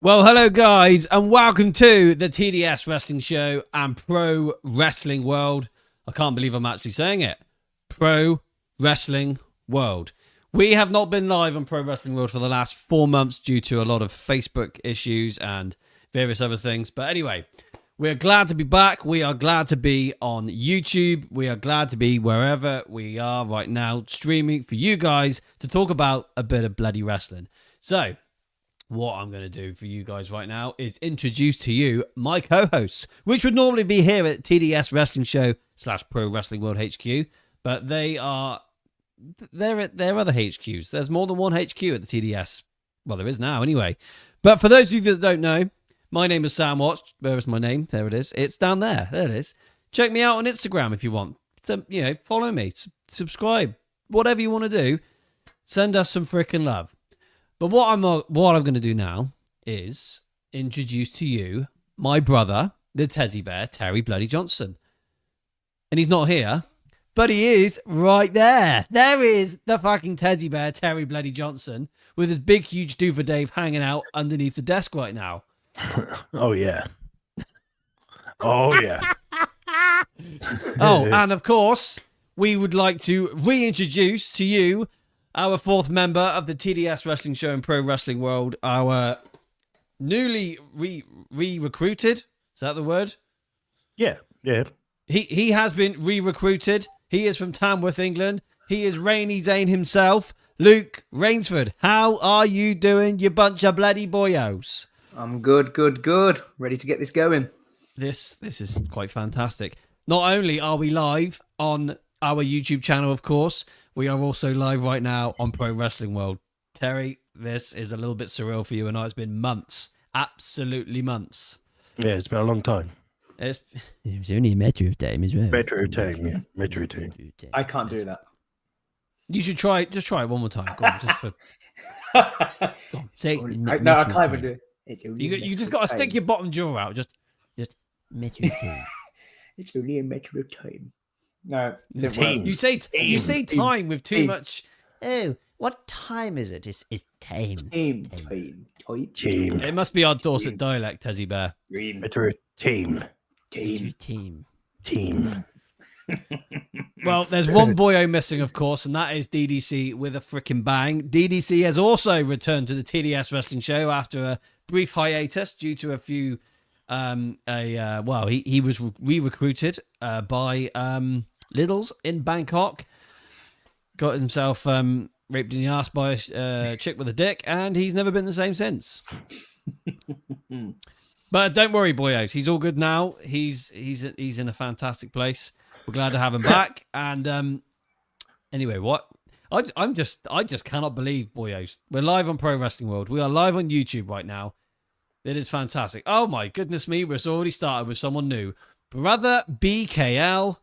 Well, hello guys, and welcome to the TDS Wrestling Show and Pro Wrestling World. I can't believe I'm actually saying it. Pro Wrestling World. We have not been live on Pro Wrestling World for the last 4 months due to a lot of Facebook issues and various other things. But anyway, we're glad to be back. We are glad to be on YouTube. We are glad to be wherever we are right now, streaming for you guys to talk about a bit of bloody wrestling. So, what I'm going to do for you guys right now is introduce to you my co-hosts, which would normally be here at TDS Wrestling Show / Pro Wrestling World HQ, but they're at their other HQs. There's more than one HQ at the TDS. Well, there is now anyway. But for those of you that don't know, my name is Sam Watts. Where is my name? There it is. It's down there. There it is. Check me out on Instagram if you want. So, follow me, subscribe, whatever you want to do. Send us some freaking love. But what I'm going to do now is introduce to you my brother, the teddy bear, Terry Bloody Johnson. And he's not here, but he is right there. There is the fucking teddy bear, Terry Bloody Johnson, with his big, huge Doover Dave hanging out underneath the desk right now. Oh, yeah. Oh, yeah. Oh, and of course, we would like to reintroduce to you our fourth member of the TDS Wrestling Show and Pro Wrestling World, our newly re-recruited. Is that the word? Yeah. He has been re-recruited. He is from Tamworth, England. He is Rainy Zane himself, Luke Rainsford. How are you doing, you bunch of bloody boyos? I'm good. Ready to get this going. This is quite fantastic. Not only are we live on our YouTube channel, of course, we are also live right now on Pro Wrestling World. Terry, this is a little bit surreal for you and I. It's been months. Absolutely months. Yeah, it's been a long time. It was only a matter of time as well. Metro time. I can't do that. You should try it. Just try it one more time. Go on, just for... Go on, say it. No, I can't even do it. You just got to stick your bottom jaw out. Just matter of time. It's only a matter of time. No, you say time with too Team. much. Oh, what time is it? It's time. Team. It must be our Dorset dialect, Tezzy Bear. Metro team. Well, there's one boyo missing, of course, and that is DDC with a freaking bang. DDC has also returned to the TDS Wrestling Show after a brief hiatus due to a few. He was re-recruited by Lidl's in Bangkok. Got himself raped in the ass by a chick with a dick, and he's never been the same since. But don't worry, boyos, he's all good now. He's in a fantastic place. We're glad to have him back. And anyway, what I just cannot believe, boyos, we're live on Pro Wrestling World. We are live on YouTube right now. It is fantastic. Oh my goodness me, we're already started with someone new. Brother BKL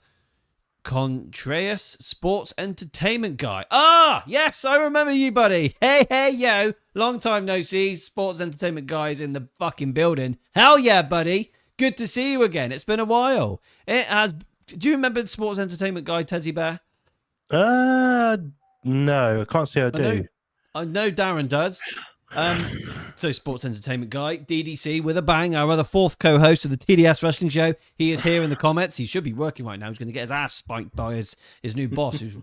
Contreras, sports entertainment guy. Ah, yes, I remember you, buddy. Hey, yo. Long time no see. Sports entertainment guys in the fucking building. Hell yeah, buddy. Good to see you again. It's been a while. It has. Do you remember the sports entertainment guy, Tezzy Bear? No, I can't say I do. I know Darren does. So sports entertainment guy, DDC with a bang, our other fourth co-host of the TDS Wrestling Show. He is here in the comments. He should be working right now. He's going to get his ass spiked by his new boss, who's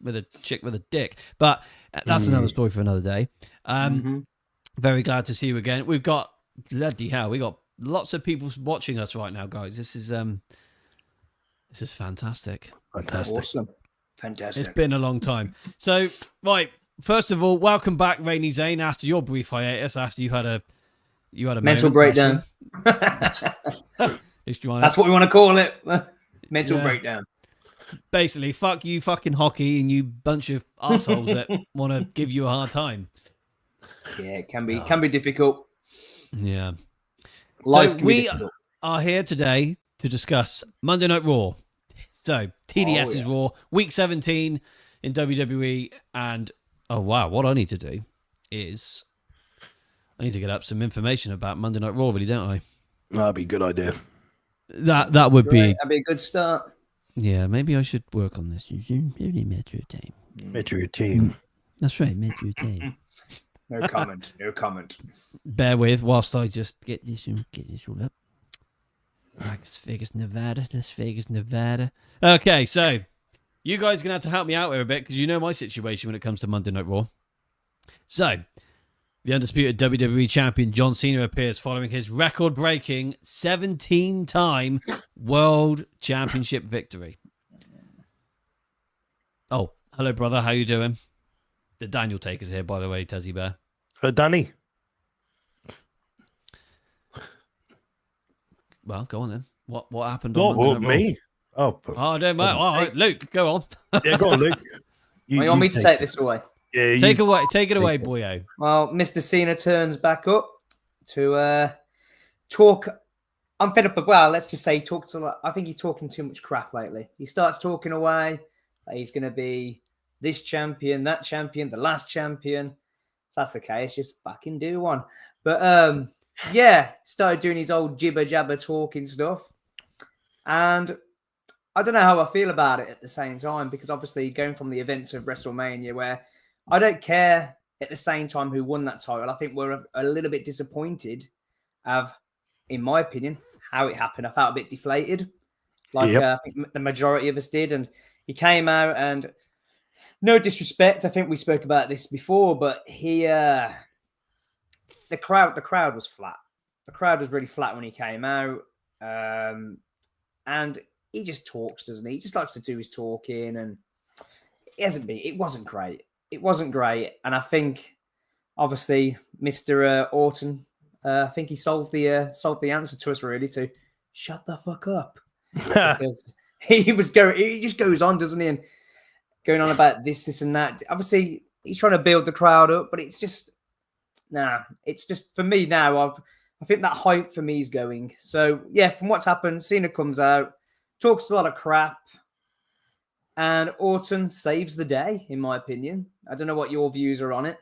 with a chick with a dick. But that's another story for another day. Very glad to see you again. We've got bloody hell. We got lots of people watching us right now, guys. This is fantastic. Awesome. Fantastic. It's been a long time. So right. First of all, welcome back, Rainy Zane, after your brief hiatus, after you had a mental breakdown. That's what we want to call it. Mental breakdown. Basically, fuck you fucking hockey and you bunch of assholes that want to give you a hard time. Yeah, it can be difficult. Yeah. Life so we are here today to discuss Monday Night Raw. So TDS is Raw, week 17 in WWE, and oh wow, what I need to do is I need to get up some information about Monday Night Raw, really, don't I? That'd be a good idea. That'd be a good start. Yeah, maybe I should work on this. Only Metro time. Metro team. That's right, Metro time. No comment. No comment. Bear with whilst I just get this all up. Las Vegas, Nevada. Okay, so you guys are going to have to help me out here a bit because you know my situation when it comes to Monday Night Raw. So, the undisputed WWE Champion John Cena appears following his record-breaking 17-time World Championship victory. Oh, hello, brother. How you doing? The Daniel Taker's here, by the way, Tezzy Bear. Danny. Well, go on then. What happened What, on Monday Night Raw? me? Oh, I don't matter. All right, Luke, go on. yeah, go on, Luke. You want me to take this away? Yeah, Take it away, boyo. Well, Mr. Cena turns back up to talk. I'm fed up. Well, let's just say he talks a lot. I think he's talking too much crap lately. He starts talking away that he's going to be this champion, that champion, the last champion. If that's the case, just fucking do one. But yeah, started doing his old jibber jabber talking stuff, and I don't know how I feel about it at the same time because obviously going from the events of WrestleMania where I don't care at the same time who won that title. I think we're a little bit disappointed of, in my opinion, how it happened. I felt a bit deflated, like I think the majority of us did. And he came out and no disrespect. I think we spoke about this before, but the crowd was flat. The crowd was really flat when he came out. And he just talks, doesn't he? He just likes to do his talking and it wasn't great. It wasn't great. And I think obviously Mr. Orton, I think he solved the answer to us really to shut the fuck up. Because he just goes on, doesn't he? And going on about this and that. Obviously, he's trying to build the crowd up, but it's just it's just for me now. I think that hype for me is going. So yeah, from what's happened, Cena comes out, talks a lot of crap, and Orton saves the day, in my opinion. I don't know what your views are on it.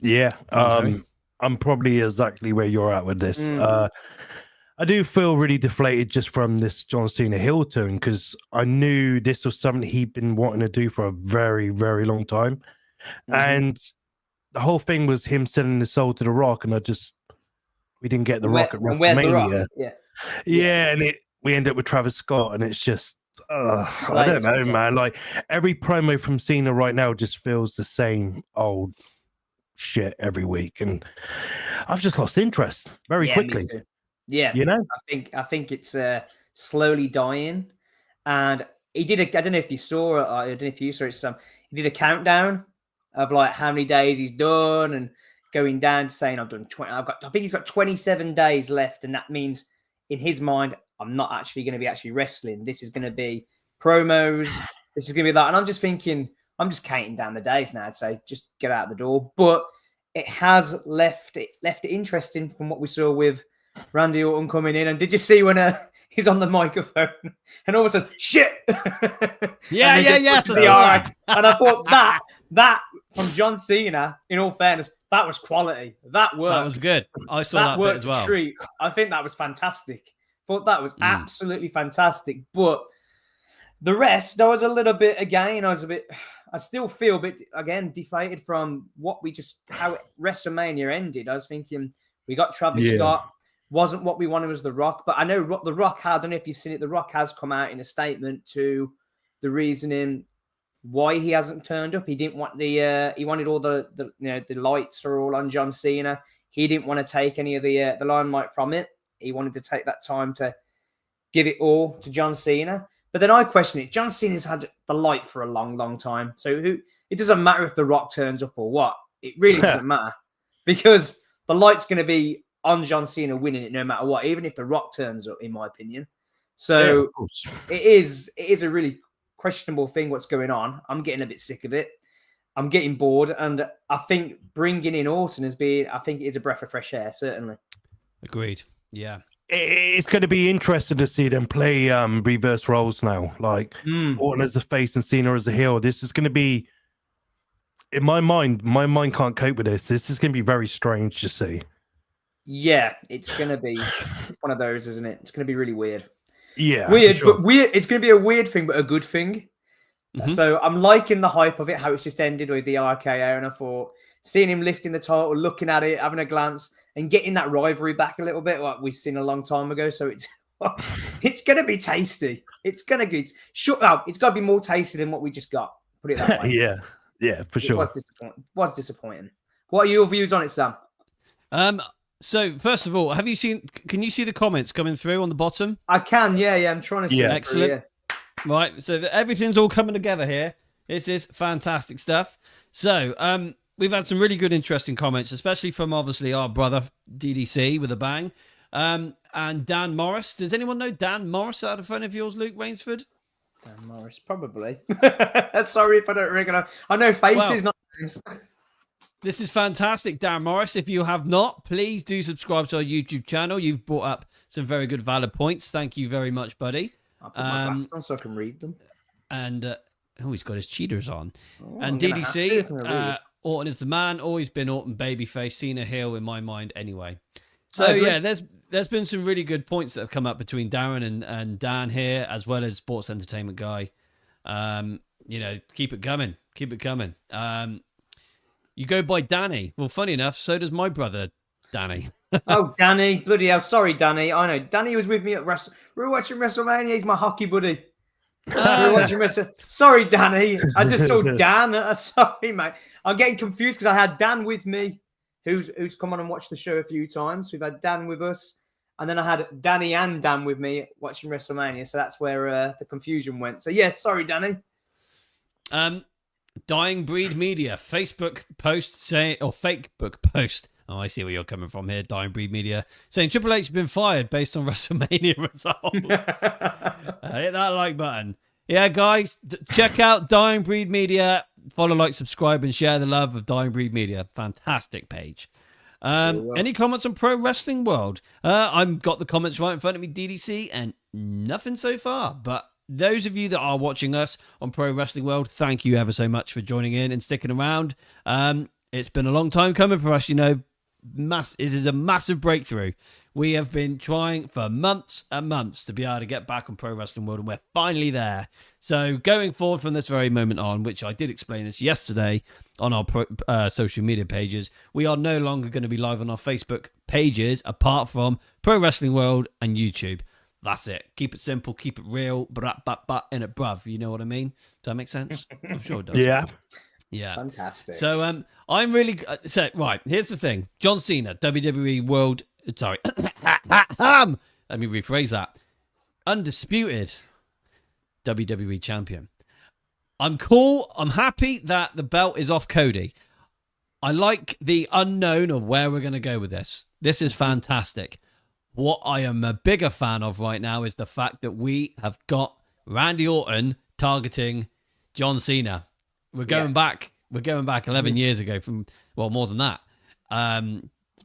Yeah, I'm probably exactly where you're at with this. I do feel really deflated just from this John Cena heel turn because I knew this was something he'd been wanting to do for a very, very long time. And the whole thing was him selling his soul to The Rock, and we didn't get The Rock at WrestleMania. Where's The Rock? Yeah, and we end up with Travis Scott, and it's just, I don't know, man. Like, every promo from Cena right now just feels the same old shit every week, and I've just lost interest very quickly. Yeah, you know, I think it's slowly dying, and he did. I don't know if you saw it. I don't know if you saw it. He did a countdown of like how many days he's done, and going down saying I've done 20. I think he's got 27 days left, and that means in his mind I'm not actually going to be wrestling. This is going to be promos. This is going to be that, and I'm just thinking. I'm just counting down the days now. I'd say just get out the door, but it has left it interesting from what we saw with Randy Orton coming in. And did you see when he's on the microphone and all of a sudden, shit? Yes. And I thought that from John Cena, in all fairness, that was quality. That worked. That was good. I saw that bit as well. Treat. I think that was fantastic. Thought that was absolutely fantastic. But the rest, I was a little bit, again, I still feel a bit, again, deflated from how WrestleMania ended. I was thinking we got Travis Scott. Wasn't what we wanted was The Rock. But I know The Rock, I don't know if you've seen it, The Rock has come out in a statement to the reasoning why he hasn't turned up. He didn't want he wanted all the lights are all on John Cena. He didn't want to take any of the limelight from it. He wanted to take that time to give it all to John Cena. But then I question it. John Cena's had the light for a long, long time. So it doesn't matter if The Rock turns up or what. It really doesn't matter because the light's going to be on John Cena winning it no matter what, even if The Rock turns up, in my opinion. So it is a really questionable thing what's going on. I'm getting a bit sick of it. I'm getting bored. And I think bringing in Orton I think it's a breath of fresh air, certainly. Agreed. Yeah. It's going to be interesting to see them play reverse roles now. Like Orton as a face and Cena as a heel. This is going to be, in my mind can't cope with this. This is going to be very strange to see. Yeah, it's going to be one of those, isn't it? It's going to be really weird. Yeah. Weird, sure. but weird. It's going to be a weird thing, but a good thing. So I'm liking the hype of it, how it's just ended with the RKO. And I thought, seeing him lifting the title, looking at it, having a glance, and getting that rivalry back a little bit, like we've seen a long time ago. So it's going to be tasty. It's going to be shut up. It's got to be more tasty than what we just got. Put it that way. yeah, for sure. It was disappointing. What are your views on it, Sam? So first of all, can you see the comments coming through on the bottom? I can, yeah. I'm trying to see. Excellent. Right, so everything's all coming together here. This is fantastic stuff. So, we've had some really good, interesting comments, especially from obviously our brother DDC with a bang, and Dan Morris. Does anyone know Dan Morris out of front of yours, Luke Rainsford? Dan Morris, probably. Sorry if I don't recognize. I know faces, not names. This is fantastic, Dan Morris. If you have not, please do subscribe to our YouTube channel. You've brought up some very good, valid points. Thank you very much, buddy. I'll put my glasses on so I can read them. And he's got his cheaters on. And DDC, Orton is the man. Always been Orton babyface. Cena heel in my mind, anyway. So yeah, there's been some really good points that have come up between Darren and Dan here, as well as Sports Entertainment Guy. Keep it coming. Keep it coming. You go by Danny. Well, funny enough, so does my brother, Danny. Oh, Danny. Bloody hell. Sorry, Danny. I know. Danny was with me at we were watching WrestleMania. He's my hockey buddy. We were watching Sorry, Danny. I just saw Dan. Sorry, mate. I'm getting confused because I had Dan with me, who's come on and watched the show a few times. We've had Dan with us. And then I had Danny and Dan with me watching WrestleMania. So that's where the confusion went. So, yeah, sorry, Danny. Dying Breed Media Facebook post fake book post. Oh, I see where you're coming from here. Dying Breed Media saying Triple H has been fired based on WrestleMania results. Hit that like button. Yeah, guys, check out Dying Breed Media. Follow, like, subscribe, and share the love of Dying Breed Media. Fantastic page. Any comments on Pro Wrestling World? I've got the comments right in front of me, DDC, and nothing so far. But those of you that are watching us on Pro Wrestling World, thank you ever so much for joining in and sticking around. It's been a long time coming for us, This is a massive breakthrough. We have been trying for months and months to be able to get back on Pro Wrestling World, and we're finally there. So going forward from this very moment on, which I did explain this yesterday on our social media pages, we are no longer going to be live on our Facebook pages apart from Pro Wrestling World and YouTube. That's it. Keep it simple, keep it real, but in it, bruv. You know what I mean? Does that make sense? I'm sure it does. Yeah. Fantastic. So I'm really right. Here's the thing: John Cena, WWE World. Sorry, let me rephrase that. Undisputed WWE Champion. I'm cool. I'm happy that the belt is off Cody. I like the unknown of where we're going to go with this. This is fantastic. What I am a bigger fan of right now is the fact that we have got Randy Orton targeting John Cena. We're going back. We're going back 11 years ago more than that.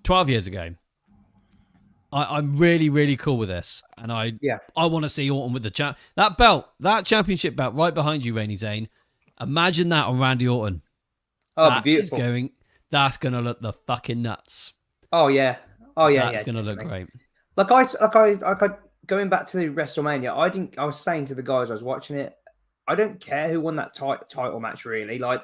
12 years ago. I'm really, really cool with this. And I want to see Orton with the that belt, that championship belt right behind you, Rainy Zane. Imagine that on Randy Orton. Oh, beautiful. That's going to look the fucking nuts. Oh, yeah. That's going to look great. Like I going back to the WrestleMania, I was saying to the guys I was watching it, I don't care who won that title match, really. Like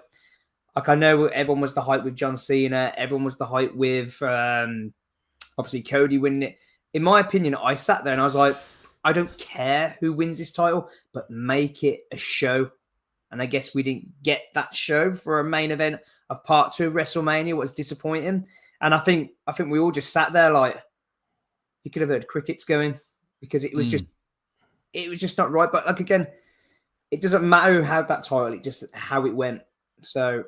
I know everyone was the hype with John Cena. Everyone was the hype with, obviously, Cody winning it. In my opinion, I sat there and I was like, I don't care who wins this title, but make it a show. And I guess we didn't get that show for a main event of part 2 of WrestleMania. What was disappointing. And I think we all just sat there like, you could have heard crickets going because it was just not right. But like, again, it doesn't matter who had that title, it just how it went. So,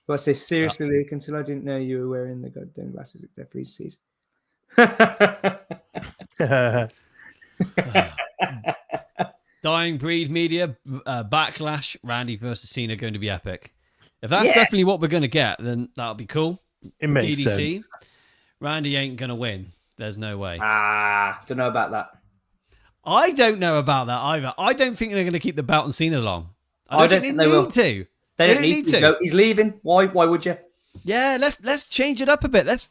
I say seriously, Luke, until I didn't know you were wearing the goddamn glasses, it definitely sees. Dying Breed Media, Backlash, Randy versus Cena going to be epic. If that's definitely what we're going to get, then that'll be cool. It makes DDC, sense. Randy ain't going to win. There's no way. Don't know about that. I don't know about that either. I don't think they're going to keep the belt on Cena long. I don't think they need to. They don't need to. He's leaving. Why would you? Yeah, let's change it up a bit. Let's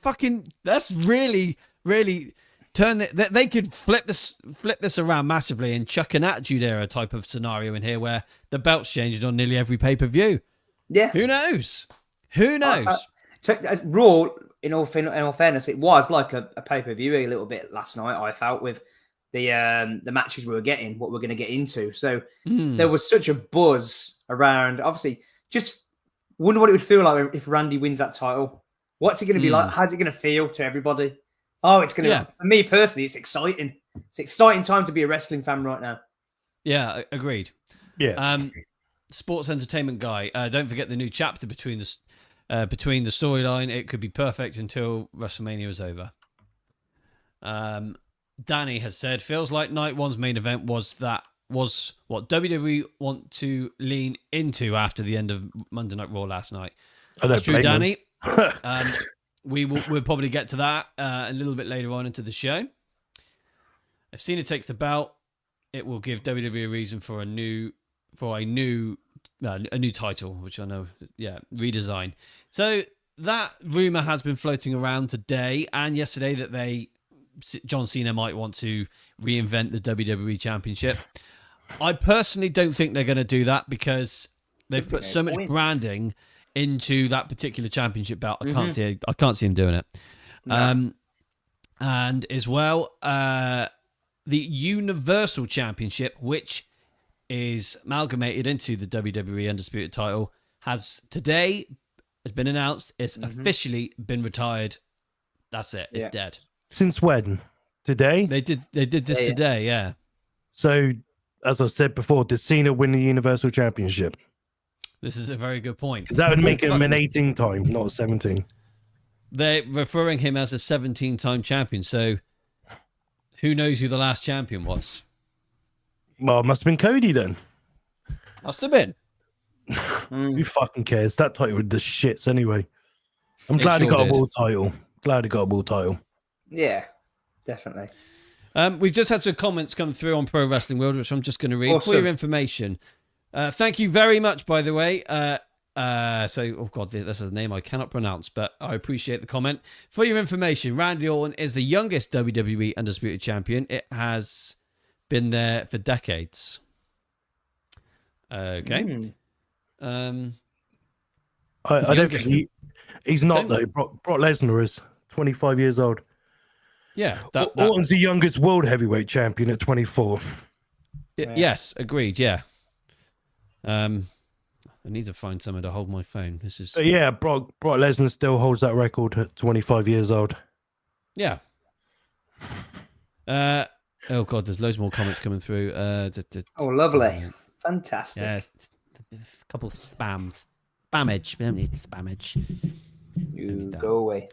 really, really turn it. They could flip this around massively and chuck an Attitude Era type of scenario in here where the belt's changed on nearly every pay-per-view. Yeah. Who knows? Who knows? Raw, in all fairness, it was like a pay-per-view a little bit last night, I felt, with the matches we were getting, what we're going to get into. So there was such a buzz around. Obviously, just wonder what it would feel like if Randy wins that title. What's it going to be like? How's it going to feel to everybody? Oh, it's going to, for me personally, it's exciting. It's an exciting time to be a wrestling fan right now. Yeah, agreed. Yeah. Sports entertainment guy. Don't forget the new chapter between the storyline. It could be perfect until WrestleMania is over. Danny has said, feels like night one's main event was what WWE want to lean into after the end of Monday Night Raw last night. That's true, Danny. We'll probably get to that a little bit later on into the show. If Cena takes the belt, it will give WWE a reason for a new title, which I know, redesign. So that rumor has been floating around today and yesterday that John Cena might want to reinvent the WWE Championship. I personally don't think they're going to do that because they've put so much branding into that particular championship belt. I can't see him doing it. No. And as well, the Universal Championship, which is amalgamated into the WWE Undisputed title, has been announced. It's officially been retired. That's it. It's dead. Since when? Today? They did this today. Yeah. So, as I said before, did Cena win the Universal Championship? This is a very good point. Because that would make him an 18 time, not a 17. They're referring him as a 17-time champion. So, who knows who the last champion was? Well, it must have been Cody then. Must have been. Who fucking cares? That title was the shits anyway. I'm glad he got a world title. Yeah, definitely. We've just had some comments come through on Pro Wrestling World, which I'm just going to read for your information. Thank you very much, by the way. This is a name I cannot pronounce, but I appreciate the comment. For your information, Randy Orton is the youngest WWE Undisputed Champion. It has been there for decades. Okay. I don't think he's not, though. Brock Lesnar is 25 years old. Yeah. Orton's the youngest world heavyweight champion at 24. Yes, agreed, yeah. I need to find somewhere to hold my phone. This is Brock Lesnar still holds that record at 25 years old. Yeah. Oh god, there's loads more comments coming through. Oh, lovely, fantastic. Yeah, a couple spamage. We don't need spamage. You go away.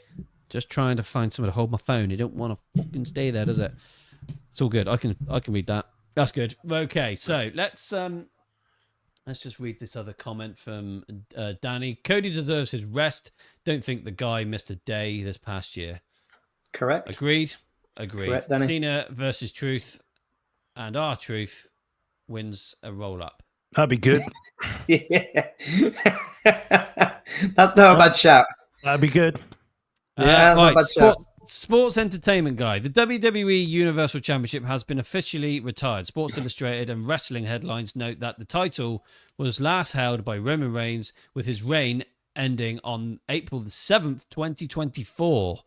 Just trying to find somewhere to hold my phone. You don't want to fucking stay there, does it? It's all good. I can read that. That's good. Okay, so let's just read this other comment from Danny. Cody deserves his rest. Don't think the guy missed a day this past year. Correct. Agreed. Correct, Danny. Cena versus Truth, and our Truth wins a roll-up. That'd be good. Yeah. That's not a bad shout. That'd be good. Yeah, right. Sports entertainment guy. The WWE Universal Championship has been officially retired. Sports Illustrated and wrestling headlines note that the title was last held by Roman Reigns, with his reign ending on April the 7th, 2024.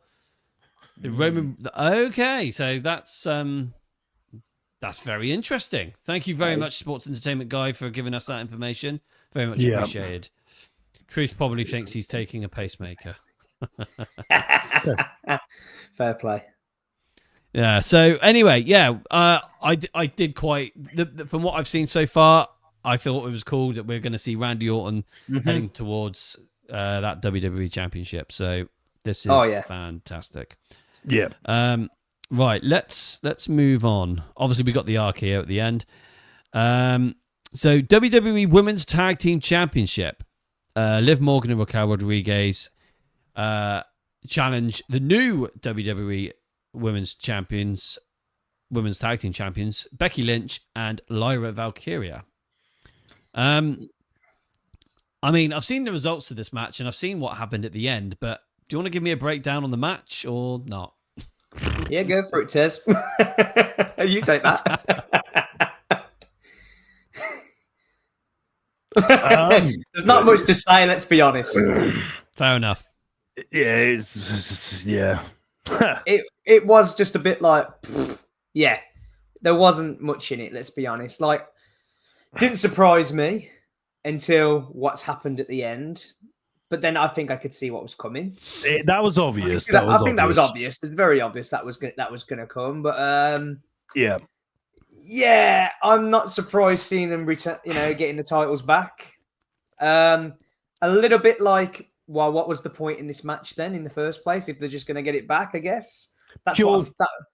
Okay, so that's very interesting. Thank you very much, Sports Entertainment Guy, for giving us that information. Very much appreciated. Truth probably thinks he's taking a pacemaker. Fair play. Yeah. So anyway, I did quite. From what I've seen so far, I thought it was cool that we're going to see Randy Orton heading towards that WWE Championship. So this is fantastic. Yeah. Right. Let's move on. Obviously, we got the arc here at the end. So WWE Women's Tag Team Championship. Liv Morgan and Raquel Rodriguez challenge the new WWE Women's Tag Team Champions, Becky Lynch and Lyra Valkyria. I mean, I've seen the results of this match and I've seen what happened at the end, but do you want to give me a breakdown on the match or not? Yeah, go for it, Tez. You take that. There's not much to say, let's be honest. Fair enough. Yeah, it was just a bit like, yeah, there wasn't much in it. Let's be honest. Like, didn't surprise me until what's happened at the end. But then I think I could see what was coming. That was obvious. I think that was obvious. It's very obvious that was going to come. But yeah, I'm not surprised seeing them return. Getting the titles back. A little bit like, well, what was the point in this match then in the first place? If they're just going to get it back, I guess. That's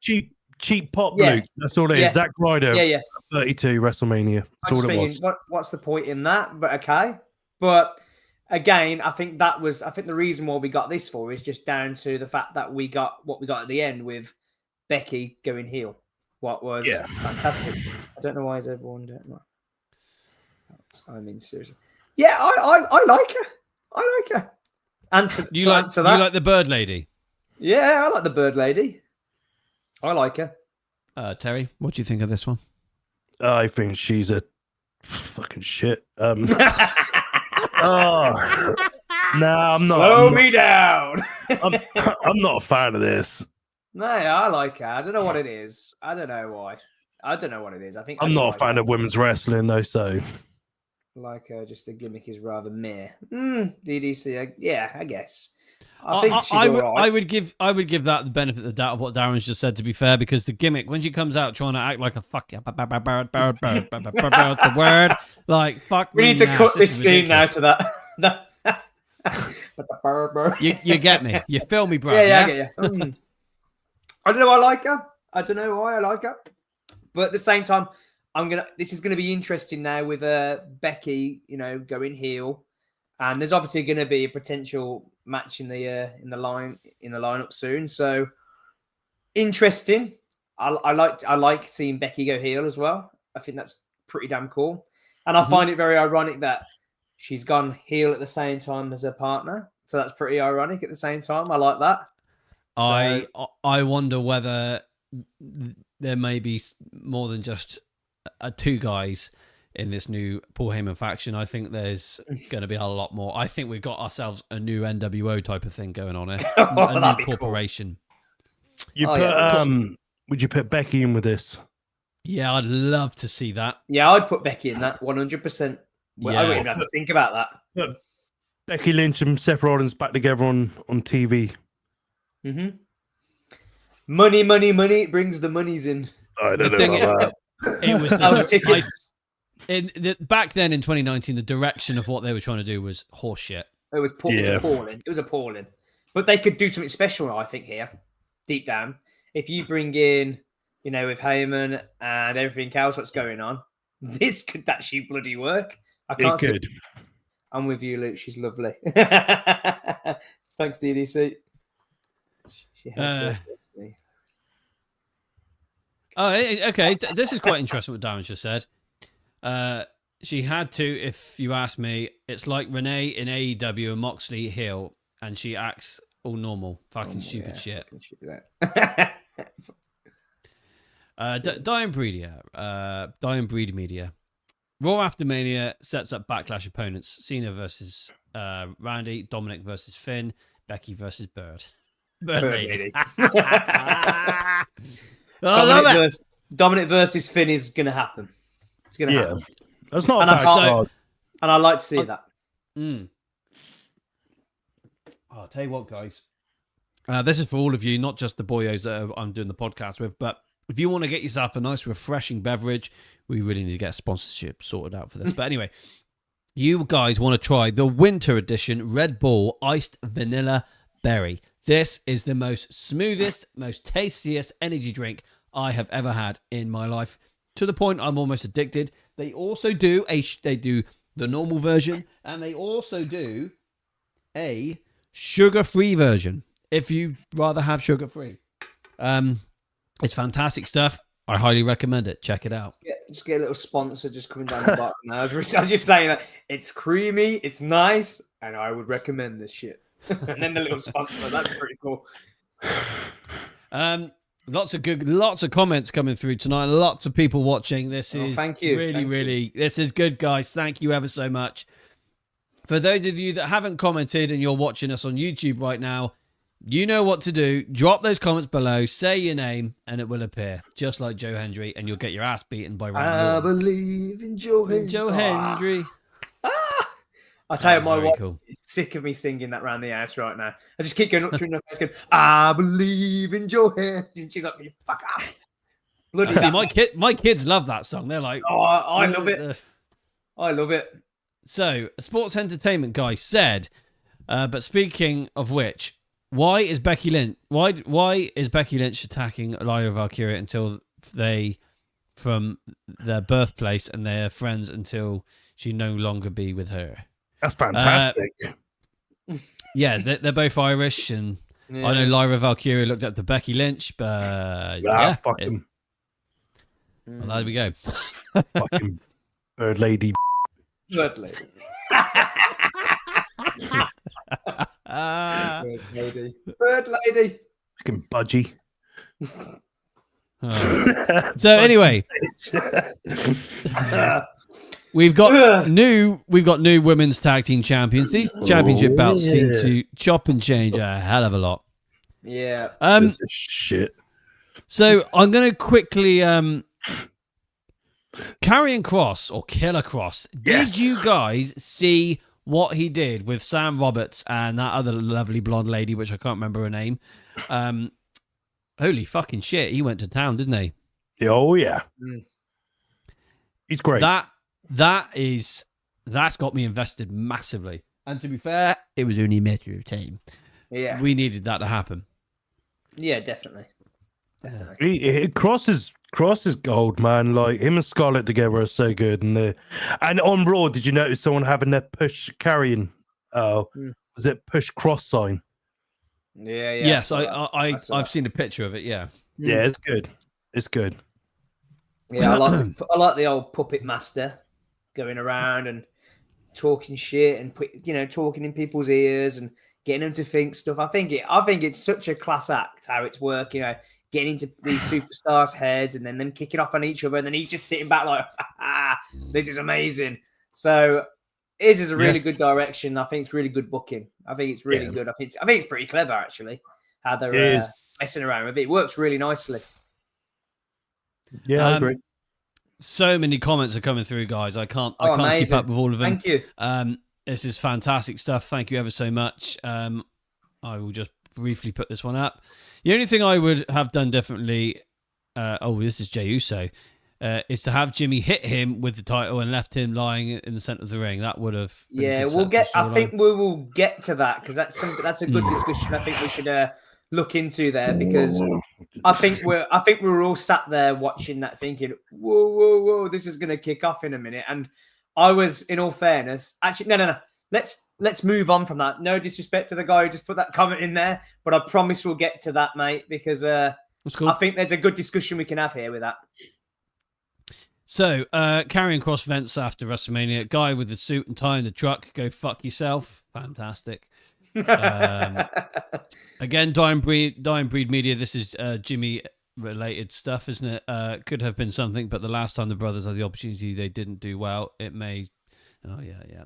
cheap pop, Luke. That's all it is. Zack Ryder. Yeah. 32 WrestleMania. That's all it was. What's the point in that? But okay. But again, I think the reason why we got this for is just down to the fact that we got what we got at the end with Becky going heel. What was fantastic. I don't know why is everyone doing that. I mean, seriously. Yeah, I like her. I like her. You like the Bird Lady? Yeah, I like the Bird Lady. I like her. Terry, what do you think of this one? I think she's a fucking shit. No, I'm not. Slow me down. I'm not a fan of this. No, I like her. I don't know what it is. I don't know why. I don't know what it is. I think I'm not a fan of women's wrestling, though. So, like, just the gimmick is rather meh. DDC, I guess. I would give that the benefit of the doubt of what Darren's just said. To be fair, because the gimmick when she comes out trying to act like a fuck the word like fuck. We need to cut this scene now to that. You get me. You feel me, bro. Yeah, I get you. I don't know. I like her. I don't know why I like her, but at the same time, this is gonna be interesting now with Becky, going heel, and there's obviously going to be a potential match in the lineup soon. So interesting. I like seeing Becky go heel as well. I think that's pretty damn cool, and I find it very ironic that she's gone heel at the same time as her partner. So that's pretty ironic at the same time. I like that. I wonder whether there may be more than just two guys in this new Paul Heyman faction. I think there's going to be a lot more. I think we've got ourselves a new NWO type of thing going on here. A new corporation. Cool. Would you put Becky in with this? Yeah, I'd love to see that. Yeah, I'd put Becky in that 100%. Well, I wouldn't even have to think about that. Put Becky Lynch and Seth Rollins back together on TV. Mm-hmm. Money. It brings the monies in. I don't know about that. It was back then in 2019. The direction of what they were trying to do was horseshit. It was appalling. It was appalling. But they could do something special, I think, here, deep down. If you bring in, with Heyman and everything else what's going on, this could actually bloody work. It could. I'm with you, Luke. She's lovely. Thanks, DDC. She had to me. Oh, okay. This is quite interesting what Darren's just said. She had to, if you ask me. It's like Renee in AEW and Moxley heel, and she acts all normal. Fucking stupid shit. Dying Breed Media. Raw after Mania sets up Backlash opponents. Cena versus Randy. Dominic versus Finn. Becky versus Bird Lady. I love it. Dominic versus Finn is going to happen. It's going to happen. That's not a bad card. And I like to see that. I'll tell you what, guys. This is for all of you, not just the boyos that I'm doing the podcast with, but if you want to get yourself a nice, refreshing beverage, we really need to get a sponsorship sorted out for this. But anyway, you guys want to try the winter edition Red Bull Iced Vanilla Berry. This is the most smoothest, most tastiest energy drink I have ever had in my life, to the point I'm almost addicted. They also do the normal version, and they also do a sugar-free version if you rather have sugar-free. It's fantastic stuff. I highly recommend it. Check it out. Just get a little sponsor just coming down the bottom now. I was just saying that it's creamy, it's nice, and I would recommend this shit. And then the little sponsor. That's pretty cool. Lots of comments coming through tonight. Lots of people watching. This is thank you. Really, this is good, guys. Thank you ever so much For those of you that haven't commented and you're watching us on YouTube right now, you know what to do. Drop those comments below, say your name, and it will appear, just like Joe Hendry, and you'll get your ass beaten by Randy I Orton. believe in Joe Hendry. Joe Hendry. I tell you, my very wife cool. is sick of me singing that around the house right now. I just keep going up to her in the face going, I believe in Joe Hendry. And she's like, you fuck off. Bloody See, my kids love that song. They're like, oh, I love it. I love it. So, a sports entertainment guy said, but speaking of which, why is Becky Lynch attacking Lyra Valkyria until they from their birthplace and they're friends until she no longer be with her? That's fantastic. Yes, they're both Irish, and I know Lyra Valkyria looked up to Becky Lynch, but Fuck him. Well, there we go. Fucking bird lady. Bird lady. Bird lady. Fucking budgie. So anyway, we've got new women's tag team champions. These championship belts seem to chop and change a hell of a lot. Yeah. This is shit. So I'm going to quickly Karrion Kross or Killer Kross. Yes. Did you guys see what he did with Sam Roberts and that other lovely blonde lady, which I can't remember her name? Holy fucking shit, he went to town, didn't he? Oh yeah. He's great. That's got me invested massively. And to be fair, it was only a matter of time. Yeah. We needed that to happen. Yeah, definitely. Cross is gold, man. Like him and Scarlett together are so good. And on Raw, did you notice someone having their push carrying? Was it push cross sign? Yeah. Yes, I've seen a picture of it. Yeah. Yeah, it's good. It's good. Yeah, I like the old puppet master going around and talking shit and talking in people's ears and getting them to think stuff. I think it's such a class act how it's working. Getting into these superstars' heads and then them kicking off on each other, and then he's just sitting back like, this is amazing. So it is a really good direction. I think it's really good booking. I think it's really good. I think it's pretty clever actually how they're messing around with it. It works really nicely. Yeah, I agree. So many comments are coming through, guys. I can't keep up with all of them. Thank you. This is fantastic stuff. Thank you ever so much. I will just briefly put this one up. The only thing I would have done differently, this is Jey Uso, is to have Jimmy hit him with the title and left him lying in the center of the ring. That would have we'll get. I think we will get to that because that's a good discussion. I think we should look into there because I think we're all sat there watching that thinking, whoa, this is going to kick off in a minute. And I was, in all fairness, actually, no. Let's move on from that. No disrespect to the guy who just put that comment in there, but I promise we'll get to that, mate, because cool. I think there's a good discussion we can have here with that. So, Karrion Kross vents after WrestleMania. Guy with the suit and tie in the truck. Go fuck yourself. Fantastic. Again, Dying Breed Media. This is Jimmy related stuff, isn't it? Could have been something, but the last time the brothers had the opportunity, they didn't do well. It may. Oh yeah.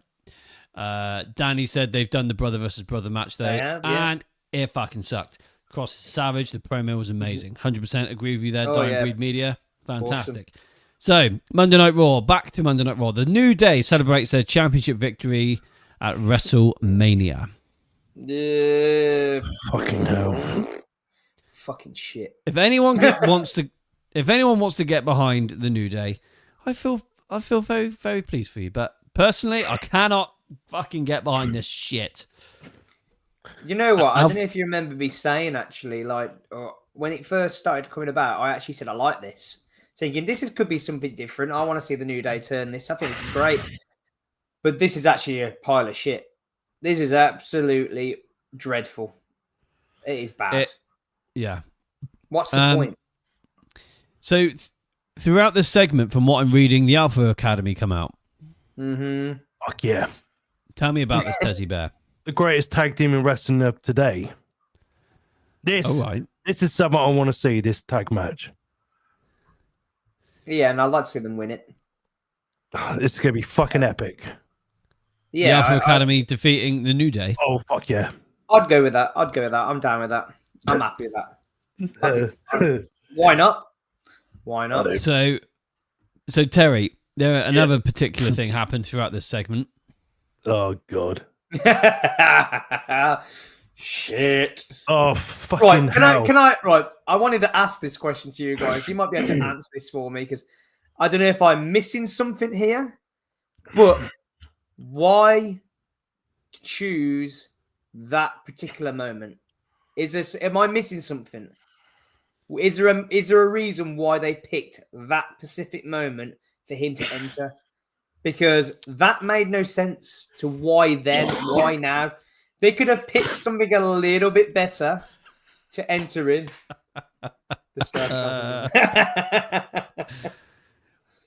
Danny said they've done the brother versus brother match there, and it fucking sucked. Kross is savage. The promo was amazing. 100% agree with you there. Dying Breed Media, fantastic. Awesome. So Monday Night Raw. Back to Monday Night Raw. The New Day celebrates their championship victory at WrestleMania. Fucking hell. Fucking shit. If anyone wants to get behind the New Day, I feel very, very pleased for you. But personally, I cannot fucking get behind this shit. You know what? I don't know if you remember me saying actually, like when it first started coming about, I actually said I like this. Thinking could be something different. I want to see the New Day turn this. I think this is great. But this is actually a pile of shit. This is absolutely dreadful. It is bad. What's the point? So throughout this segment, from what I'm reading, the Alpha Academy come out. Mm-hmm. Fuck yeah. Tell me about this Tezzy Bear. The greatest tag team in wrestling of today. This is something I want to see, this tag match. Yeah, and I'd like to see them win it. It's going to be fucking epic. The Alpha Academy defeating the New Day. Oh, fuck yeah. I'd go with that. I'm down with that. I'm happy with that. Why not? Why not? So Terry, another particular thing happened throughout this segment. Oh, God. Shit. Oh, fucking hell. Right, I wanted to ask this question to you guys. You might be able to answer this for me, because I don't know if I'm missing something here, but why choose that particular moment? Am I missing something? Is there a reason why they picked that specific moment for him to enter? Because that made no sense to why then, why now. They could have picked something a little bit better to enter in. The sarcasm.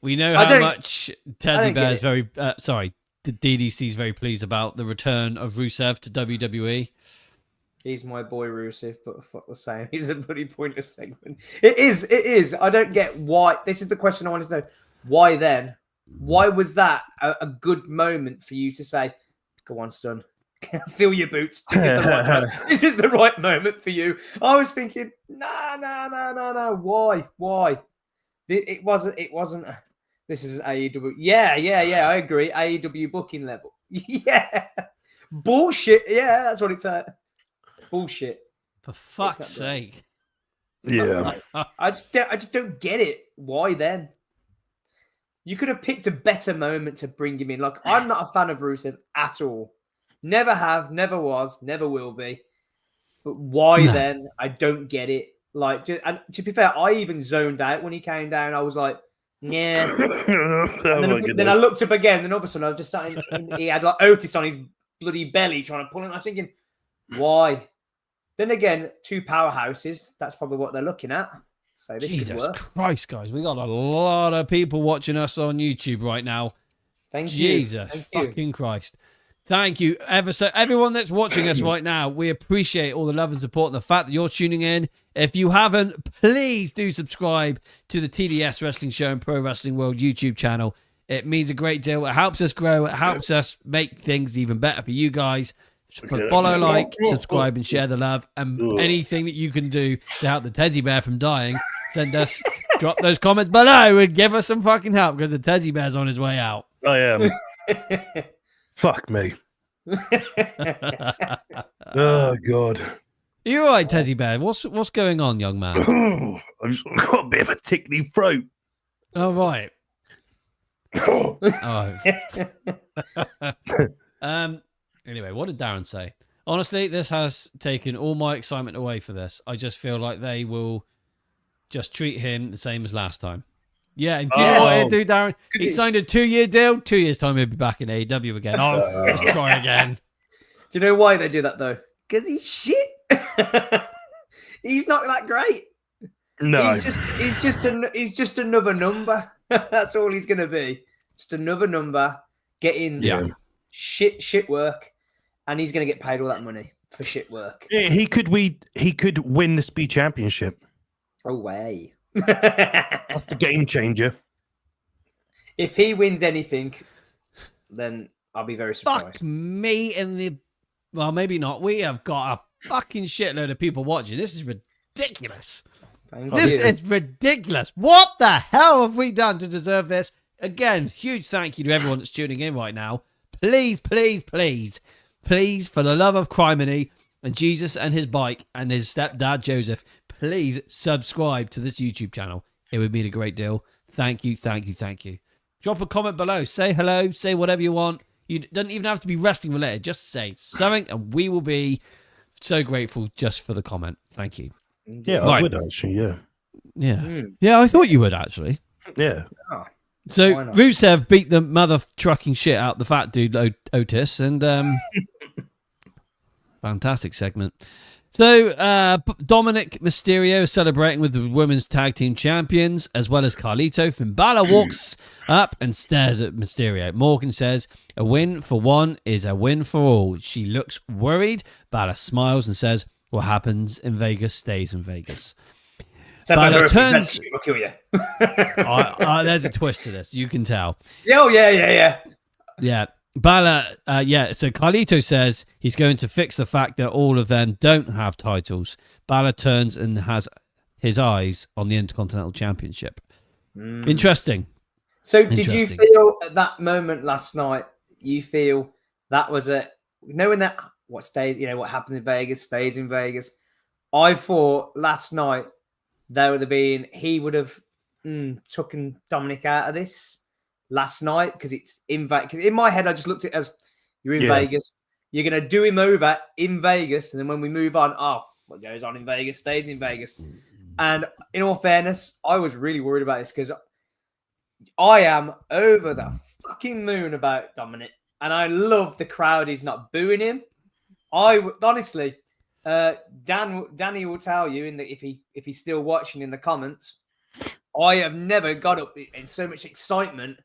We know how much Teddy Bear is very the DDC is very pleased about the return of Rusev to WWE. He's my boy Rusev, but fuck the same. He's a bloody pointless segment. It is. I don't get why. This is the question I wanted to know. Why then? Why was that a good moment for you to say, go on, son, fill your boots. This is the right moment for you. I was thinking, no. Why? It wasn't. This is AEW. Yeah. I agree. AEW booking level. Yeah. Bullshit. Yeah, that's what it's at. Bullshit. For fuck's sake. Yeah. I just don't get it. Why then? You could have picked a better moment to bring him in. Like, I'm not a fan of Rusev at all. Never have, never was, never will be. But why then? I don't get it. Like, and to be fair, I even zoned out when he came down. I was like, yeah. Then I looked up again, and all of a sudden I was just starting. He had like Otis on his bloody belly trying to pull him. I was thinking, why? Then again, two powerhouses. That's probably what they're looking at. So this Jesus Christ, guys. We got a lot of people watching us on YouTube right now. Thank you. Jesus fucking Christ. Thank you ever so. Everyone that's watching us right now, we appreciate all the love and support and the fact that you're tuning in. If you haven't, please do subscribe to the TDS Wrestling Show and Pro Wrestling World YouTube channel. It means a great deal. It helps us grow. It helps us make things even better for you guys. Follow, like, subscribe, and share the love. And anything that you can do to help the teddy bear from dying, drop those comments below and give us some fucking help, because the teddy bear's on his way out. I am. Fuck me. Oh, God. You all right, teddy bear? What's going on, young man? I've got a bit of a tickly throat. Oh, right. Anyway, what did Darren say? Honestly, this has taken all my excitement away for this. I just feel like they will just treat him the same as last time. Yeah, and do you know what he'll do, Darren? He signed a 2-year deal. 2 years' time, he'll be back in AEW again. Let's try again. Do you know why they do that, though? Because he's shit. He's not that great. No. He's just another number. That's all he's going to be. Just another number getting shit work. And he's going to get paid all that money for shit work. Yeah, he could win the Speed Championship. Oh, way. That's the game changer. If he wins anything, then I'll be very surprised. Fuck me in the... Well, maybe not. We have got a fucking shitload of people watching. This is ridiculous. This is ridiculous. What the hell have we done to deserve this? Again, huge thank you to everyone that's tuning in right now. Please, for the love of criminy and Jesus and his bike and his stepdad Joseph, please subscribe to this YouTube channel. It would mean a great deal. Thank you. Drop a comment below. Say hello. Say whatever you want. It doesn't even have to be wrestling related. Just say something and we will be so grateful just for the comment. Thank you. Yeah, I would actually, Yeah, I thought you would actually. Yeah. So Rusev beat the mother trucking shit out the fat dude Otis, and fantastic segment. So Dominic Mysterio is celebrating with the women's tag team champions, as well as Carlito. Finn Balor walks up and stares at Mysterio. Morgan says, "A win for one is a win for all." She looks worried. Balor smiles and says, "What happens in Vegas stays in Vegas." Balor turns. I'll kill you. There's a twist to this. You can tell. Yeah. Yeah. Balor, so Carlito says he's going to fix the fact that all of them don't have titles. Balor turns and has his eyes on the Intercontinental Championship. Interesting. So did you feel at that moment last night, you feel that was knowing that what happens in Vegas stays in Vegas? I thought last night he would have taken Dominic out of this last night because it's in Vegas. Because in my head, I just looked at it as you're in Vegas. You're going to do him over in Vegas. And then when we move on, what goes on in Vegas stays in Vegas. And in all fairness, I was really worried about this because I am over the fucking moon about Dominic. And I love the crowd is not booing him. Honestly, Danny will tell you if he's still watching in the comments, I have never got up in so much excitement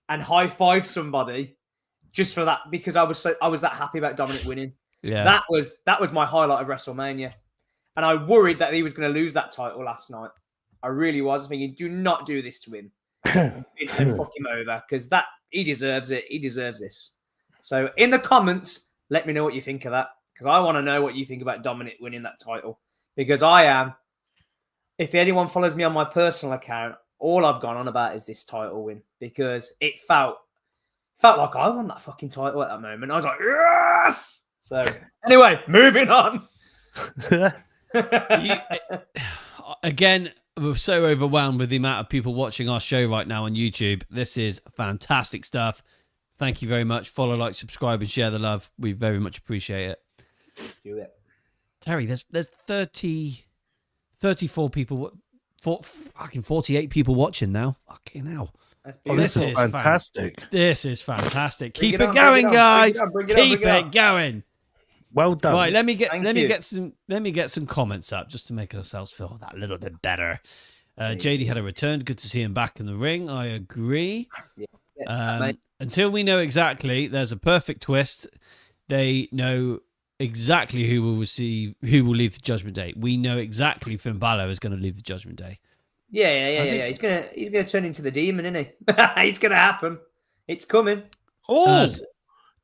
and high five somebody just for that because I was that happy about Dominic winning. Yeah, that was my highlight of WrestleMania, and I worried that he was going to lose that title last night. I really was thinking, do not do this to him and fuck him over because he deserves it. He deserves this. So in the comments, let me know what you think of that because I want to know what you think about Dominic winning that title because I am. If anyone follows me on my personal account, all I've gone on about is this title win because it felt like I won that fucking title at that moment. I was like, yes! So anyway, moving on. Again, we're so overwhelmed with the amount of people watching our show right now on YouTube. This is fantastic stuff. Thank you very much. Follow, like, subscribe, and share the love. We very much appreciate it. Do it. Terry, there's 34 people, 48 people watching now. Fucking hell. This is fantastic. This is fantastic. Keep it going, guys. Keep it going. Well done. Right, let me get some comments up just to make ourselves feel that little bit better. JD had a return. Good to see him back in the ring. I agree. Until we know exactly, there's a perfect twist. They know exactly who will leave the Judgment Day. We know exactly Finn Balor is going to leave the Judgment Day. Yeah. He's gonna turn into the demon, isn't he? It's gonna happen. It's coming. Oh,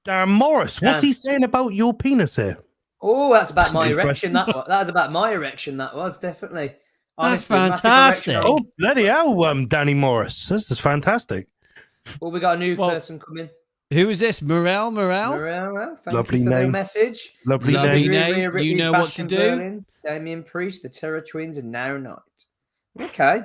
Darren Morris, what's he saying about your penis here? Oh, that's about my erection. That was about my erection. That was definitely. Honestly, that's fantastic. Oh, bloody hell, Danny Morris. This is fantastic. Well, we got a new person coming. Who is this? Morel? Thank you for the message. Lovely name. You know what to do. Berlin, Damian Priest, the Terror Twins, and Now Night. Okay.